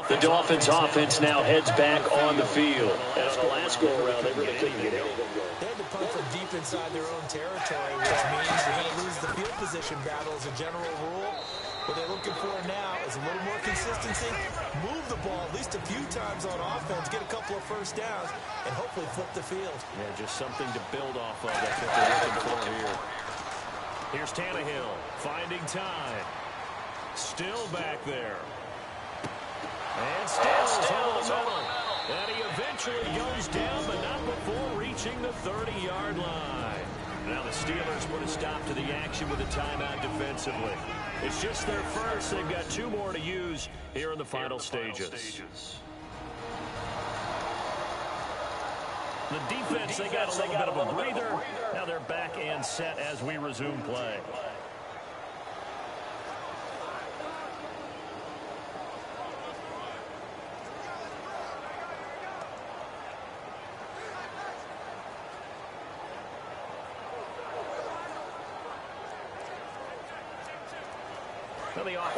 The Dolphins offense now heads back on the field. And on the last go-around, they really couldn't get anything going. They had to punt from deep inside their own territory, which means you're going to lose the field position battle as a general rule. What they're looking for now is a little more consistency, move the ball at least a few times on offense, get a couple of first downs, and hopefully flip the field. Yeah, just something to build off of. That's what they're looking for here. Here's Tannehill finding time. Still back there. And still over the middle. And he eventually goes down, but not before reaching the 30-yard line. Now the Steelers put a stop to the action with a timeout defensively. It's just their first. They've got two more to use here in the final stages. The defense, they got a little bit of a breather. Now they're back and set as we resume play.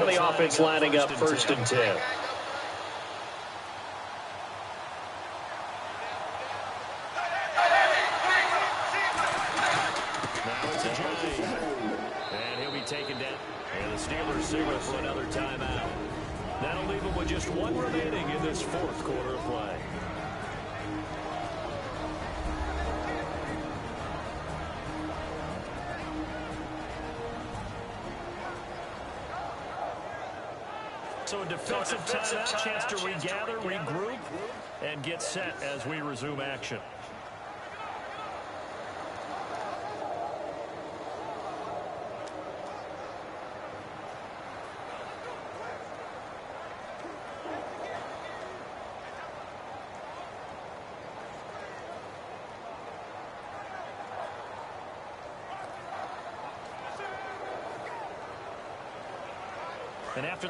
The offense lining up 1st and 10. Now it's a Johnny. And he'll be taken down. And the Steelers signal for another timeout. That'll leave them with just one remaining in this fourth quarter of play. So a defensive timeout, chance to regather, regroup, and get set as we resume action.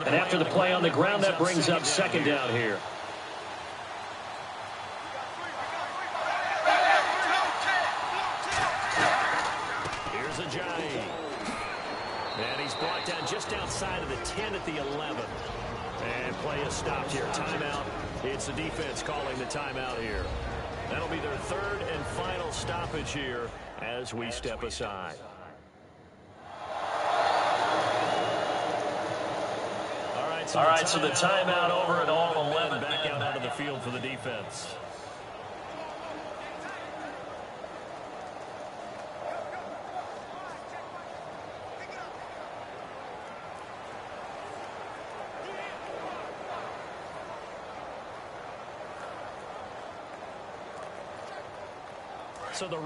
And after the play on the ground, that brings up 2nd down here. Here's a Ajayi. And he's brought down just outside of the 10 at the 11. And play is stopped here. Timeout. It's the defense calling the timeout here. That'll be their 3rd and final stoppage here as we step aside. All right, so the timeout over at all 11. Back out onto the field for the defense.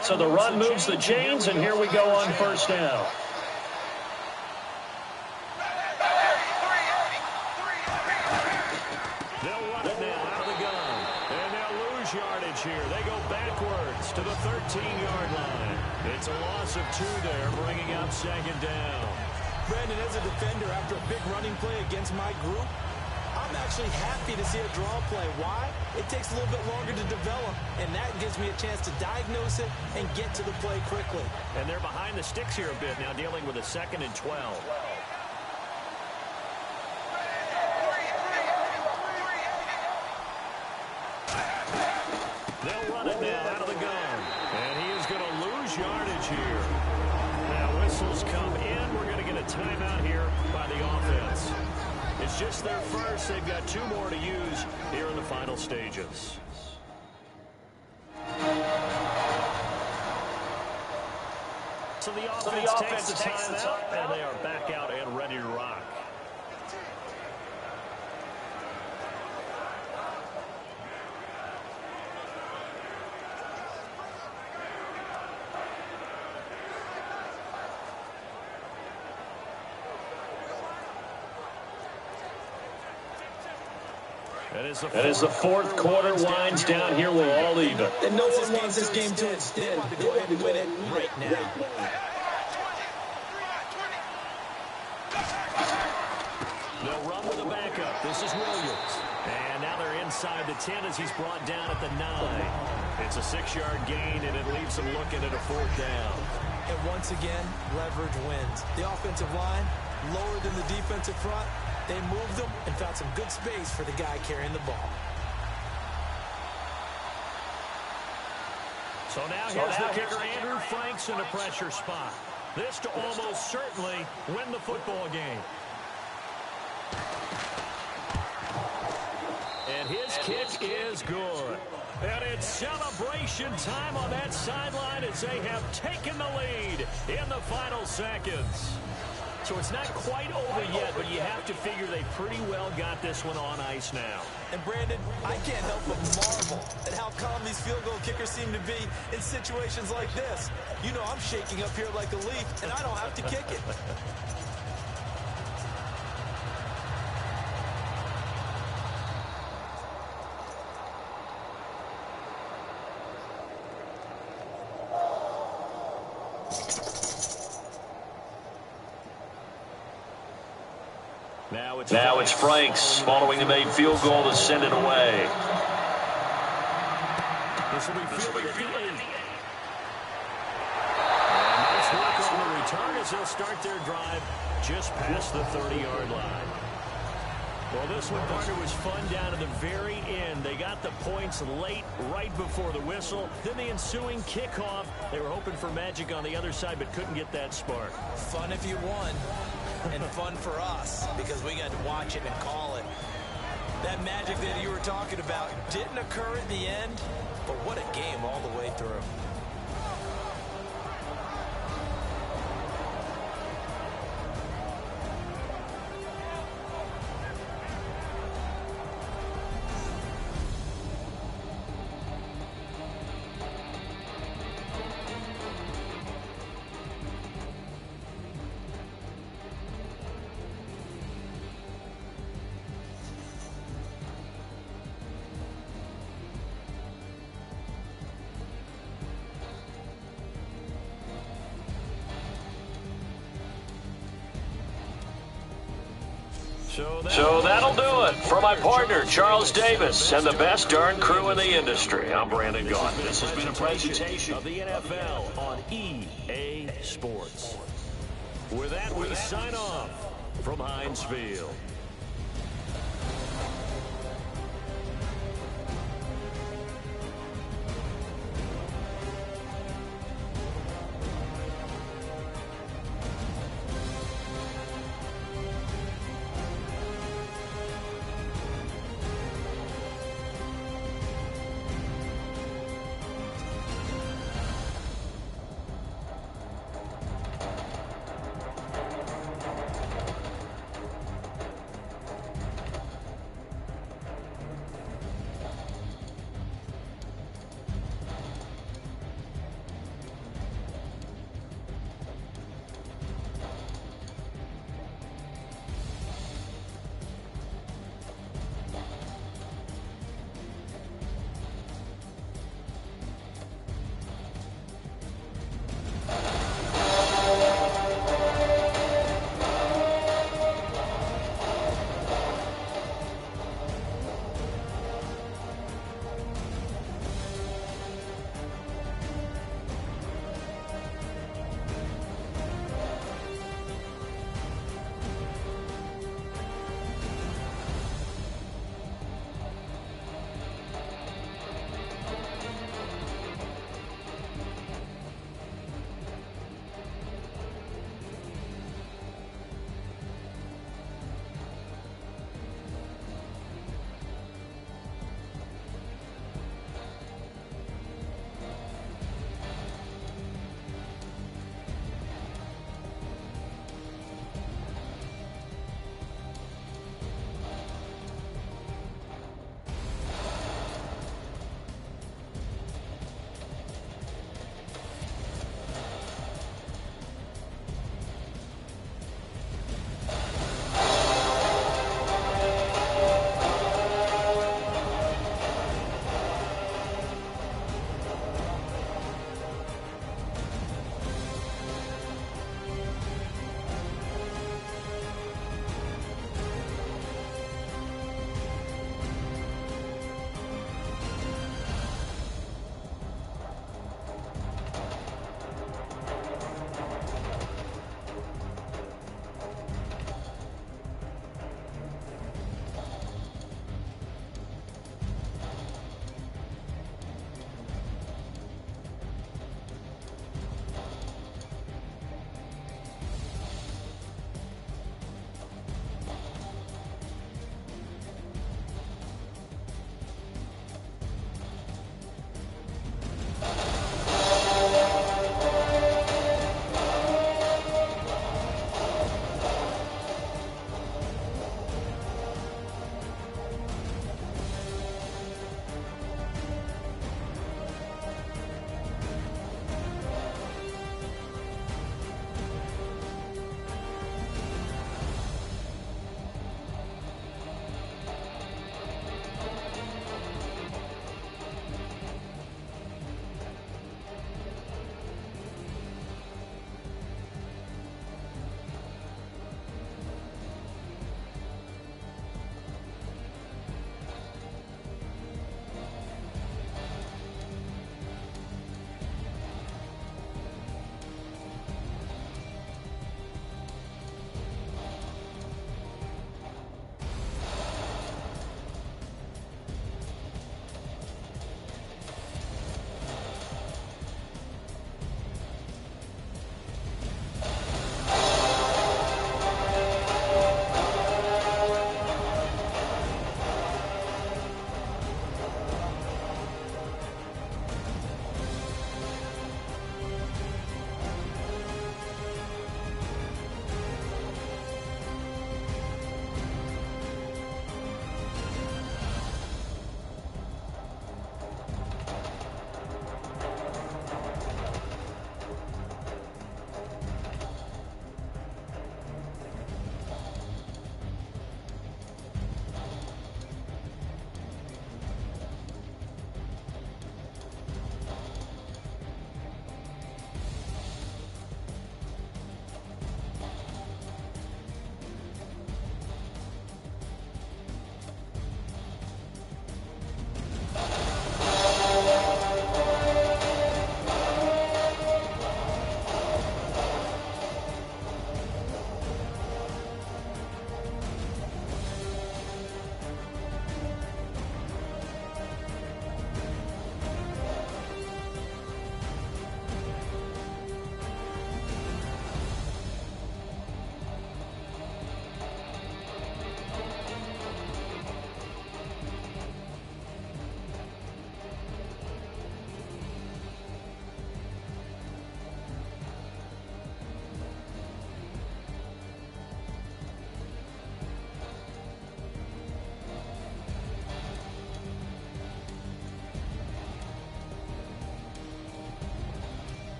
So the run moves the chains, and here we go on 1st down. Here. They go backwards to the 13-yard line. It's a loss of 2 there, bringing up 2nd down. Brandon, as a defender, after a big running play against my group, I'm actually happy to see a draw play. Why? It takes a little bit longer to develop, and that gives me a chance to diagnose it and get to the play quickly. And they're behind the sticks here a bit now, dealing with a 2nd and 12. timeout here by the offense. It's just their first. They've got 2 more to use here in the final stages. So the offense takes the timeout, and they are back out and ready to rock. And as the fourth quarter winds down here, we're all even. And no one wants this game to extend. Go ahead and win it right now. They'll run with the backup. This is Williams. And now they're inside the 10 as he's brought down at the 9. It's a 6-yard gain, and it leaves them looking at a 4th down. And once again, leverage wins. The offensive line, lower than the defensive front. They moved them and found some good space for the guy carrying the ball. So now here's the kicker, Andrew Franks, in a pressure spot. This to almost certainly win the football game. And his kick is good. And it's celebration time on that sideline as they have taken the lead in the final seconds. So it's not quite over yet, but you have to figure they pretty well got this one on ice now. And Brandon, I can't help but marvel at how calm these field goal kickers seem to be in situations like this. You know, I'm shaking up here like a leaf, and I don't have to kick it. Now it's Franks following the made field goal to send it away. This will be fielded at the 8. And nice work on the return as they'll start their drive just past the 30-yard line. Well, this one, partner, was fun down to the very end. They got the points late, right before the whistle. Then the ensuing kickoff. They were hoping for magic on the other side, but couldn't get that spark. Fun if you won, and fun for us, because we got to watch it and call it. That magic that you were talking about didn't occur at the end, but what a game all the way through. So that'll do it. For my partner, Charles Davis, and the best darn crew in the industry, I'm Brandon Gaughan. This has been a presentation of the NFL on EA Sports. With that, we sign off from Heinz Field.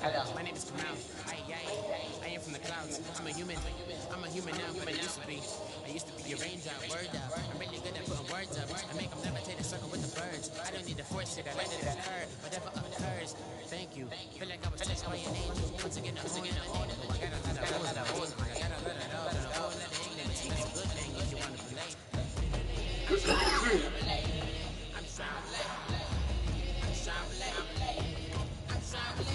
Hello, my name is Kamal. I am from the clouds. I'm a human. I'm a human now, but I used to be. I used to be your raindrop, word up. I'm really good at putting words up. I make them levitate and circle with the birds. I don't need to force it, I let it occur. Whatever occurs, thank you. Feel like I was touched by an angel. Once again, I got a lot of hoes. I got a lot of love and a whole lot of ignorance. That's a good thing if you want to relate. I'm traveling. I'm traveling. I'm traveling. I'm traveling.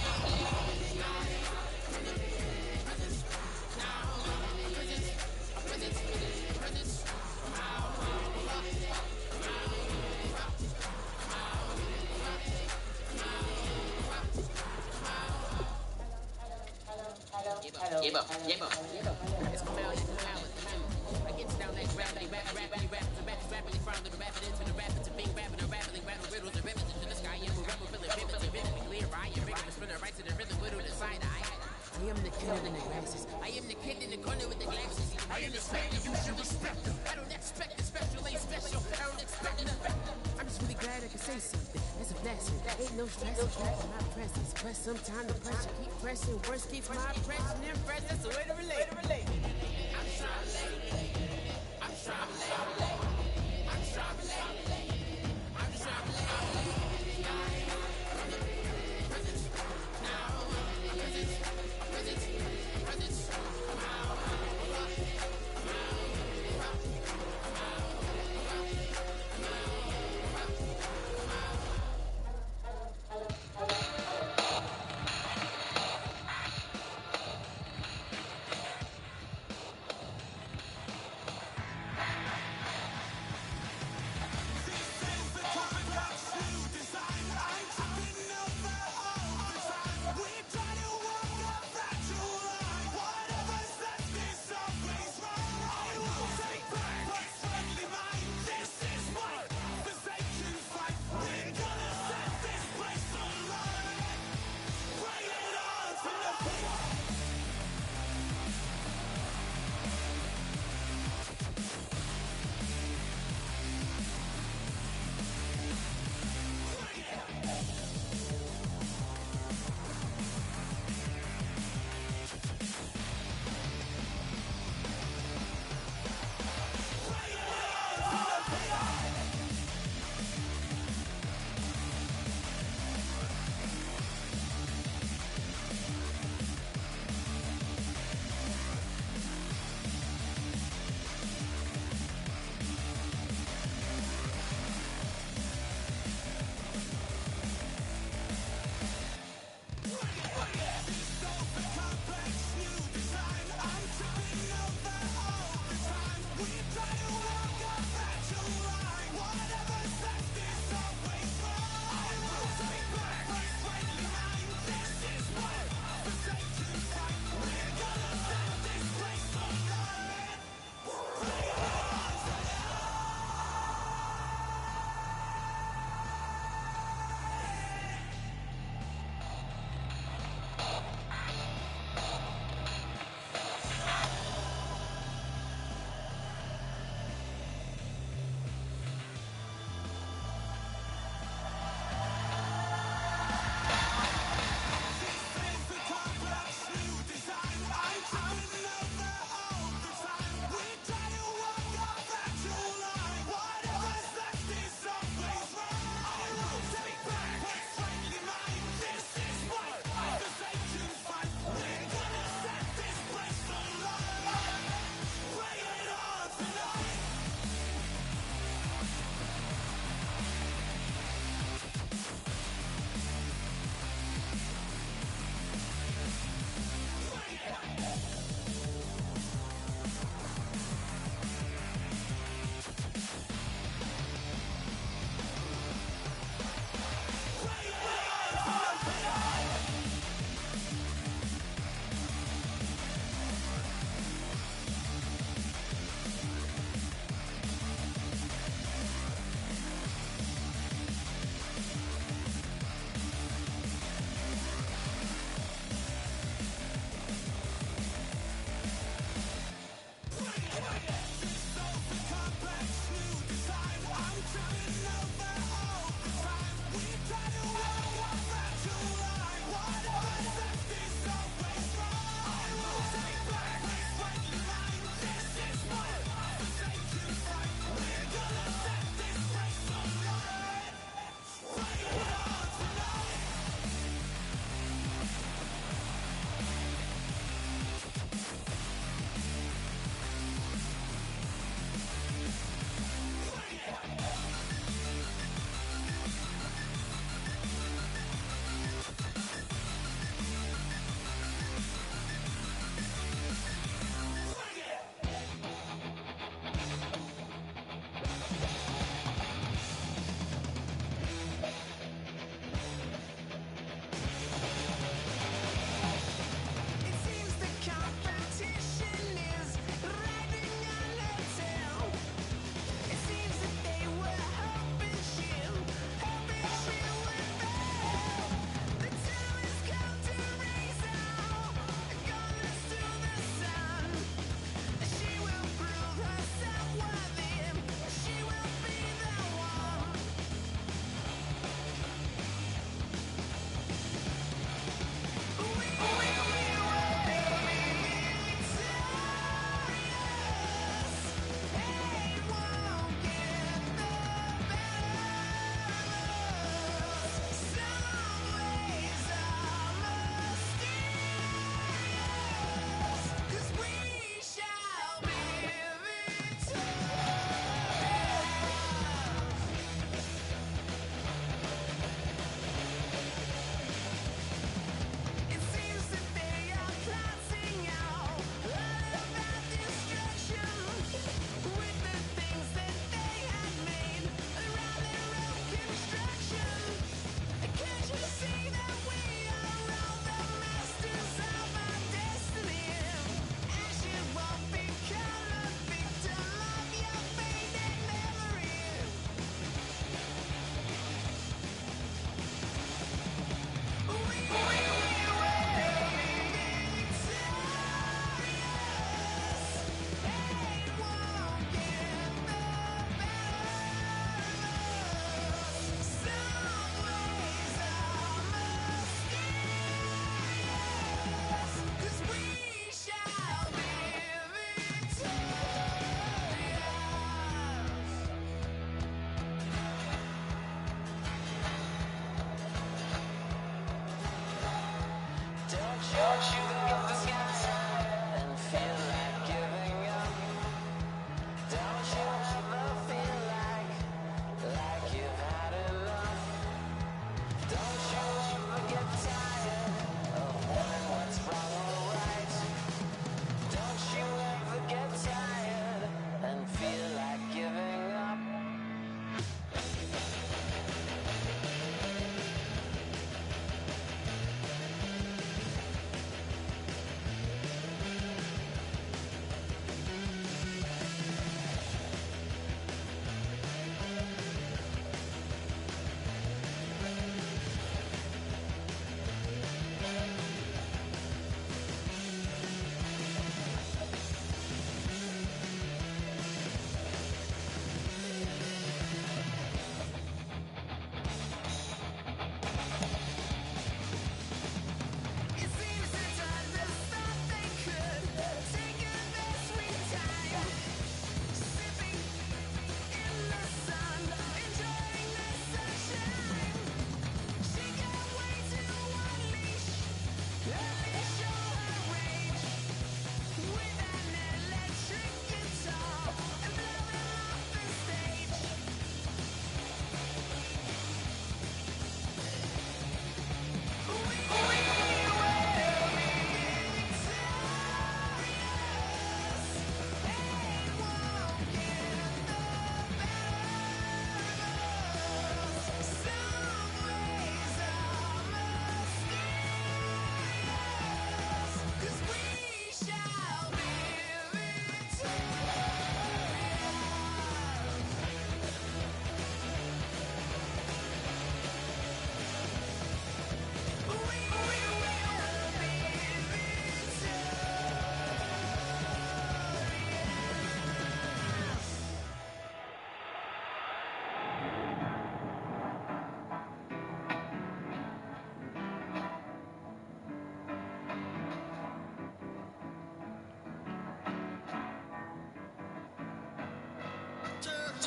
Give up. It's my mouth, I get down like rapidly, rapidly, from the rapid into the rapid to being rapid, rapidly, riddles and ribbons into the sky, and we're vividly clear. I am bigger, spinner right to the rhythm, widow to side eye. I am the kid in the glasses. I am the kid in the corner with the glasses. I am the spectre, you should respect them. I don't expect it, special ain't special. I don't expect it. I'm just really glad I can say something. It's a blessing. Ain't no stress, in my presence. But sometime the pressure keep pressing. Worst keeps my impression impressed. That's the way to relate. I'm traveling. I'm traveling. I'm traveling. I'm traveling.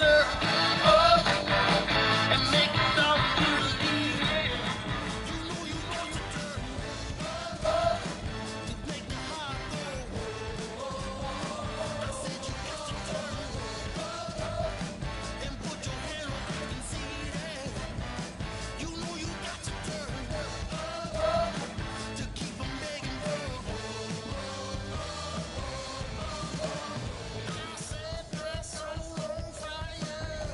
turn up and make it stop believing. You know you want to turn up to make the heart go. I said you got to turn up and put your hand on I can see that. You know you got to turn up to keep from begging for. I said dress so on fire.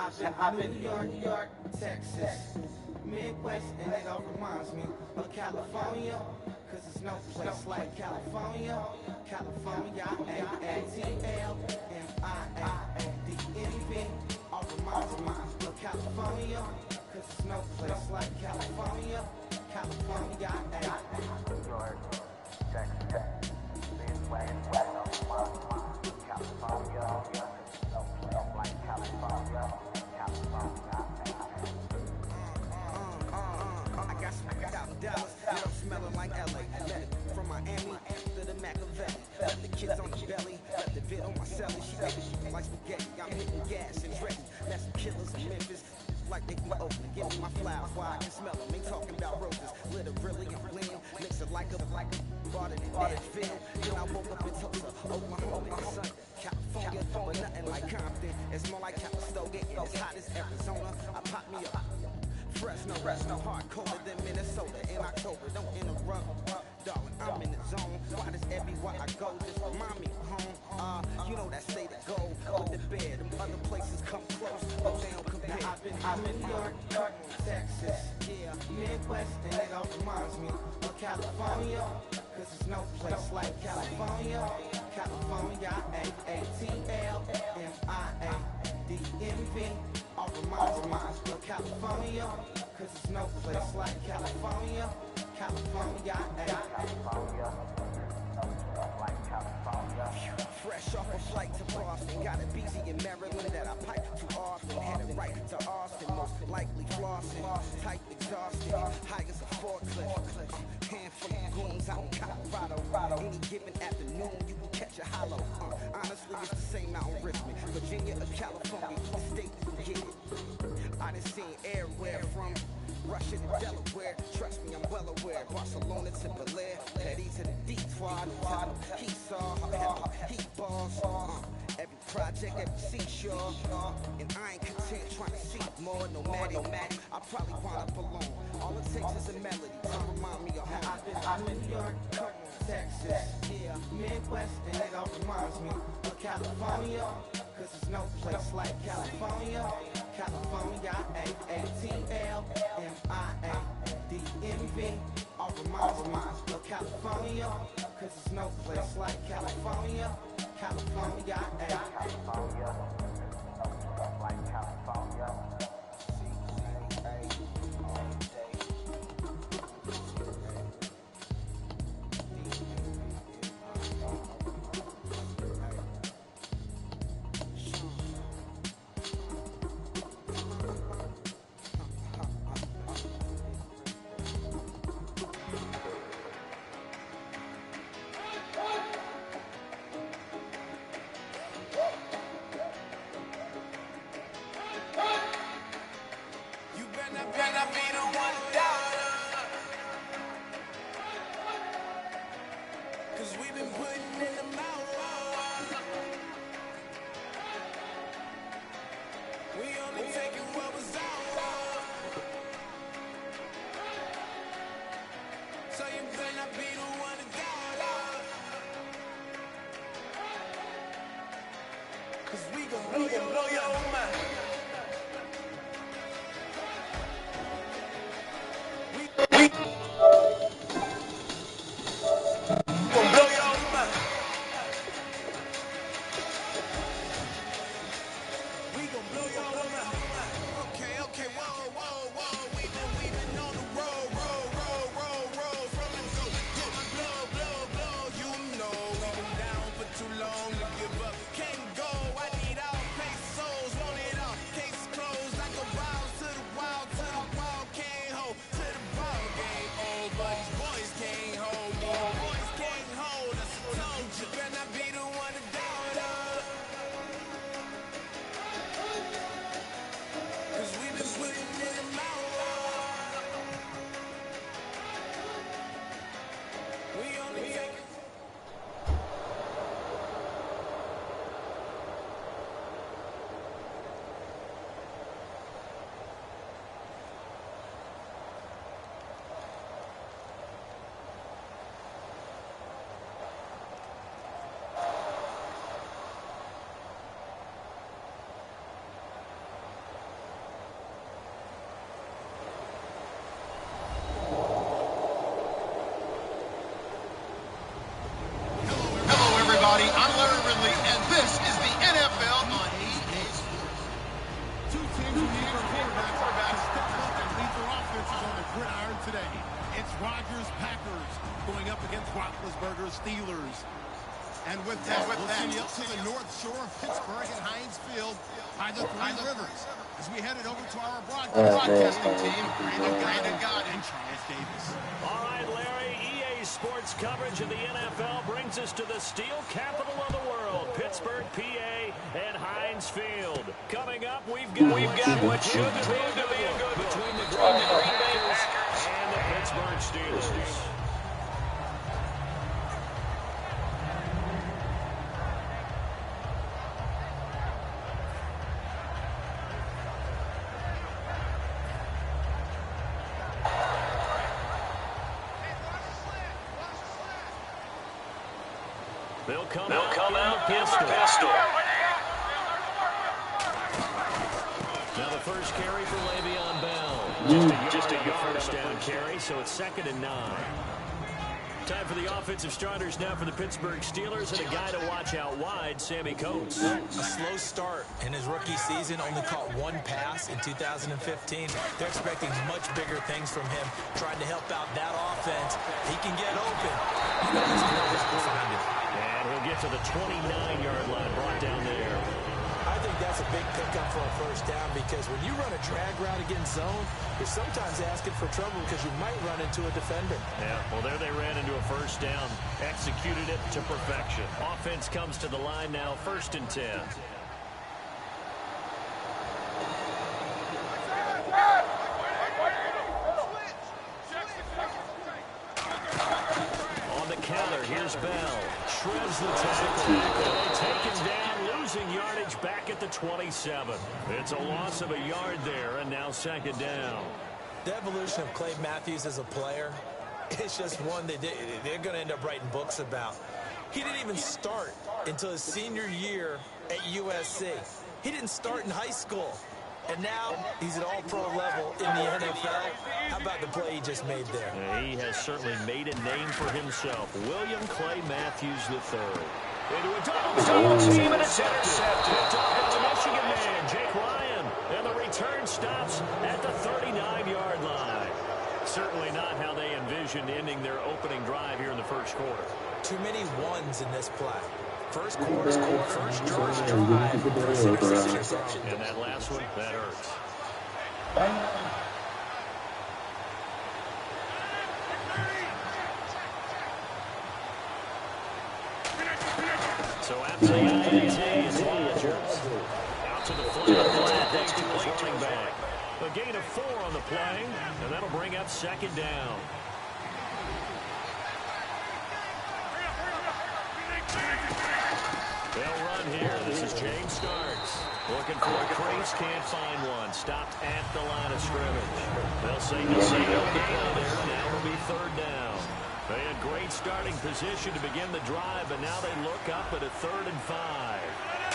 I've been New York, Texas, Midwest, and it all reminds me of California. Cause there's no place like California. California, A-T-L-M-I-A-D-N-V. All reminds me of California. Cause there's no place like California. California, New York, Texas, Midwest, California. No place like California. I got some $1,000, and I'm smelling like LA. From Miami to the Machiavelli. Left the kids on the belly, left the vid on my celly. She like spaghetti, I'm hitting gas and ready. Left some killers in Memphis, like they can open. Give me my flowers while I can smell them. Ain't talking about roses, literally and blend. Mix it like a bought it in Nashville. Then I woke up in Tulsa, Oklahoma, and sun, California, but nothing like Compton. It's more like Calistoga, and it's hot as Arizona. I pop me up. Fresno, hard colder than Minnesota in October. Don't interrupt, darling, I'm in the zone. Why does everywhere I go just remind me of home? You know that say to go, but the bed, them other places come close, but they don't compare. I've been New York, Texas, yeah, Midwest, and it all reminds me of California. Cause there's no place like California. California, A-T-L-M-I-A-D-N-V. All reminds me of California. Cause there's no place like California. California, California. Fresh off a flight to Boston, got a BZ in Maryland that I pipe too often. Headed right to Austin, most likely flossing. Tight exhausted, high as a forklift. Handful of goons out in Colorado. Any given afternoon, you can catch a hollow. Honestly, it's the same out in Richmond, Virginia or California, the state you can get it. I done seen everywhere from Russia to Delaware. Trust me, I'm well aware. Barcelona to Bel Air, Petty to the Detroit. He saw heat balls. Every project, every seashore. And I ain't content trying to see more. No matter, I probably wind up alone. All it takes is a melody to remind me of home. I've been New York, Texas, yeah, Midwest, and it all reminds me of California. Cause there's no place like California. California, A-T-L-M-I-A-D-N-V. All reminds me of California. Cause there's no place like California. California, California. No place like California. Rodgers Packers going up against Roethlisberger Steelers. And with that, we'll send you up to the North Shore of Pittsburgh at Heinz Field by the Three Rivers. As we headed over to our broadcasting team, Brandon Gott and Charles Davis. All right, Larry, EA Sports coverage of the NFL brings us to the steel capital of the world, Pittsburgh, PA, and Heinz Field. Coming up, we've got what should be a good one between the Green Bay Packers and the Pittsburgh Steelers. They'll come out in the pistol. Now the first carry for Le'Veon Bell. Just a first down carry, so it's 2nd and 9. Time for the offensive starters now for the Pittsburgh Steelers, and a guy to watch out wide, Sammy Coates. A slow start in his rookie season, only caught 1 pass in 2015. They're expecting much bigger things from him, trying to help out that offense. He can get open. And he'll get to the 29-yard line, brought down there. I think that's a big pickup for a first down, because when you run a drag route against zone, you're sometimes asking for trouble because you might run into a defender. Yeah, well, there they ran into a first down, executed it to perfection. Offense comes to the line now, 1st and 10. On the counter, here's Bell. Shreds the tackle. Taken down, losing yardage back at the 27. It's a loss of a yard there, and now 2nd down. The evolution of Clay Matthews as a player, it's just one that they're going to end up writing books about. He didn't even start until his senior year at USC. He didn't start in high school. And now he's at all-pro level in the NFL. How about the play he just made there? Yeah, he has certainly made a name for himself. William Clay Matthews III. Into a double team, and it's intercepted. By the Michigan man, Jake Ryan. And the return stops at the 39-yard line. Certainly not how they envisioned ending their opening drive here in the first quarter. Too many ones in this play. First quarter, first drive, first interception. And that last one, that hurts. So after the INT, it's Rodgers. Out to the flat, thanks to his running back. A gain of 4 on the play, and that'll bring up 2nd down. They'll run here. This is James Starks. Looking for a crease, can't find one. Stopped at the line of scrimmage. They'll say no gain on there, and now it'll be 3rd down. They had great starting position to begin the drive, but now they look up at a 3rd and 5.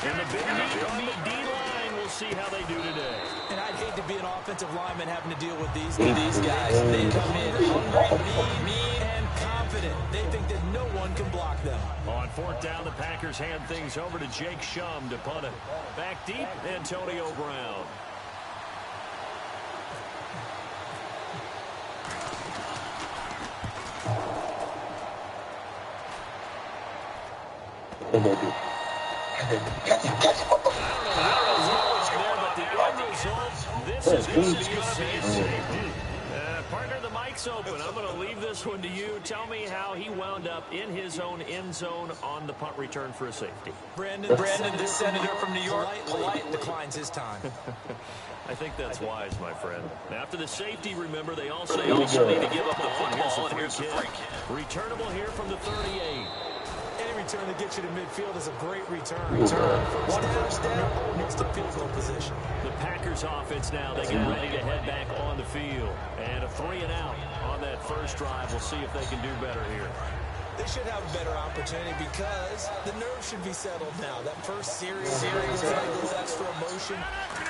And the big meat on the D-line, we'll see how they do today. And I'd hate to be an offensive lineman having to deal with these guys. They come in hungry, mean, and confident. They think that no one can block them. On 4th down, the Packers hand things over to Jake Shum to punt it. Back deep, Antonio Brown. This is going to be a safety. Partner, the mic's open. I'm going to leave this one to you. Tell me how he wound up in his own end zone on the punt return for a safety. Brandon, the senator from New York, politely declines his time. I think that's wise, my friend. After the safety, remember, they also need to give up the football, and here's a free kick. Returnable here from the 38. Any return that gets you to midfield is a great return. First down, next to field goal position. The Packers offense now, they get ready to head back on the field. And a 3 and out on that first drive. We'll see if they can do better here. They should have a better opportunity because the nerves should be settled now. That first series looks like a little extra emotion.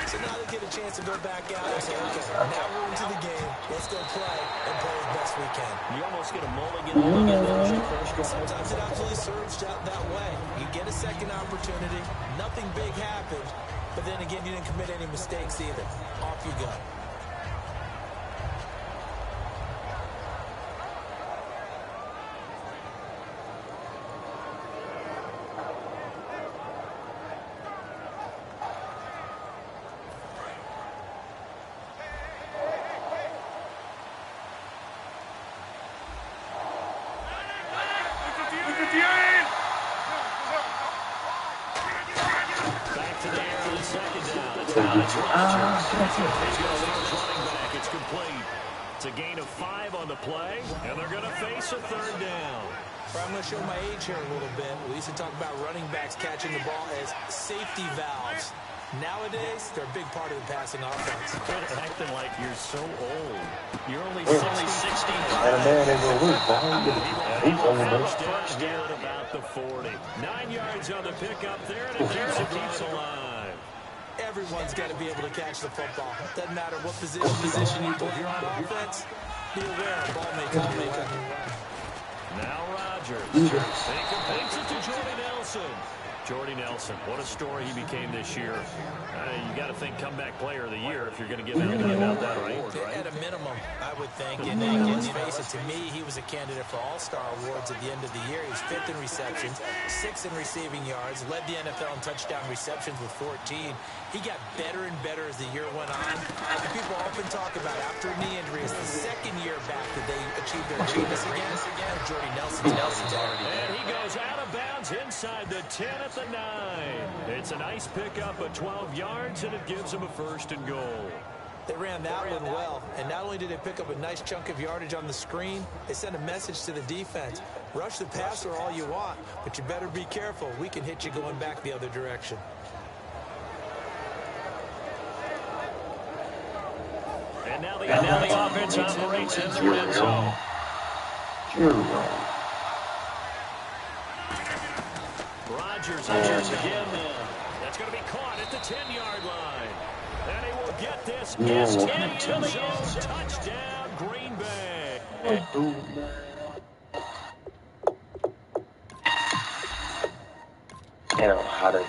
So now they get a chance to go back out and say, okay, now we're into the game. Let's go play and play as best we can. You almost get a mulligan look at those. Sometimes it absolutely serves out that way. You get a second opportunity. Nothing big happened. But then again, you didn't commit any mistakes either. Off you go. second down. It's Rodgers. He's going to lead his running back. It's complete. It's a gain of 5 on the play, and they're going to face a third down. I'm going to show my age here a little bit. We used to talk about running backs catching the ball as safety valves. Nowadays, they're a big part of the passing offense. Quit acting like you're so old. You're only 65. First down at about the 40. 9 yards on the pickup there, and it keeps it right alive. Everyone's got to be able to catch the football. Doesn't matter what position you put. If you're on offense, be aware a ball may come your way. Now Rodgers. He completes it to Jordy Nelson. Jordy Nelson, what a story he became this year. You got to think comeback player of the year if you're going to give anything about that award, right? At a minimum, I would think. And let's face it, to me, he was a candidate for All-Star awards at the end of the year. He was 5th in receptions, 6th in receiving yards, led the NFL in touchdown receptions with 14. He got better and better as the year went on. And people often talk about after a knee injury, it's the second year back that they achieved their greatness again. Jordy Nelson's already there. And he goes out of bounds inside the 10 at the 9. It's a nice pickup of 12 yards, and it gives him a 1st and goal. They ran that one well, and not only did they pick up a nice chunk of yardage on the screen, they sent a message to the defense. Rush the passer all you want, but you better be careful. We can hit you going back the other direction. And now the offense operates in the red zone. Rodgers again. That's going to be caught at the 10-yard line. And he will get this into the end zone. Touchdown, Green Bay. You know how to do.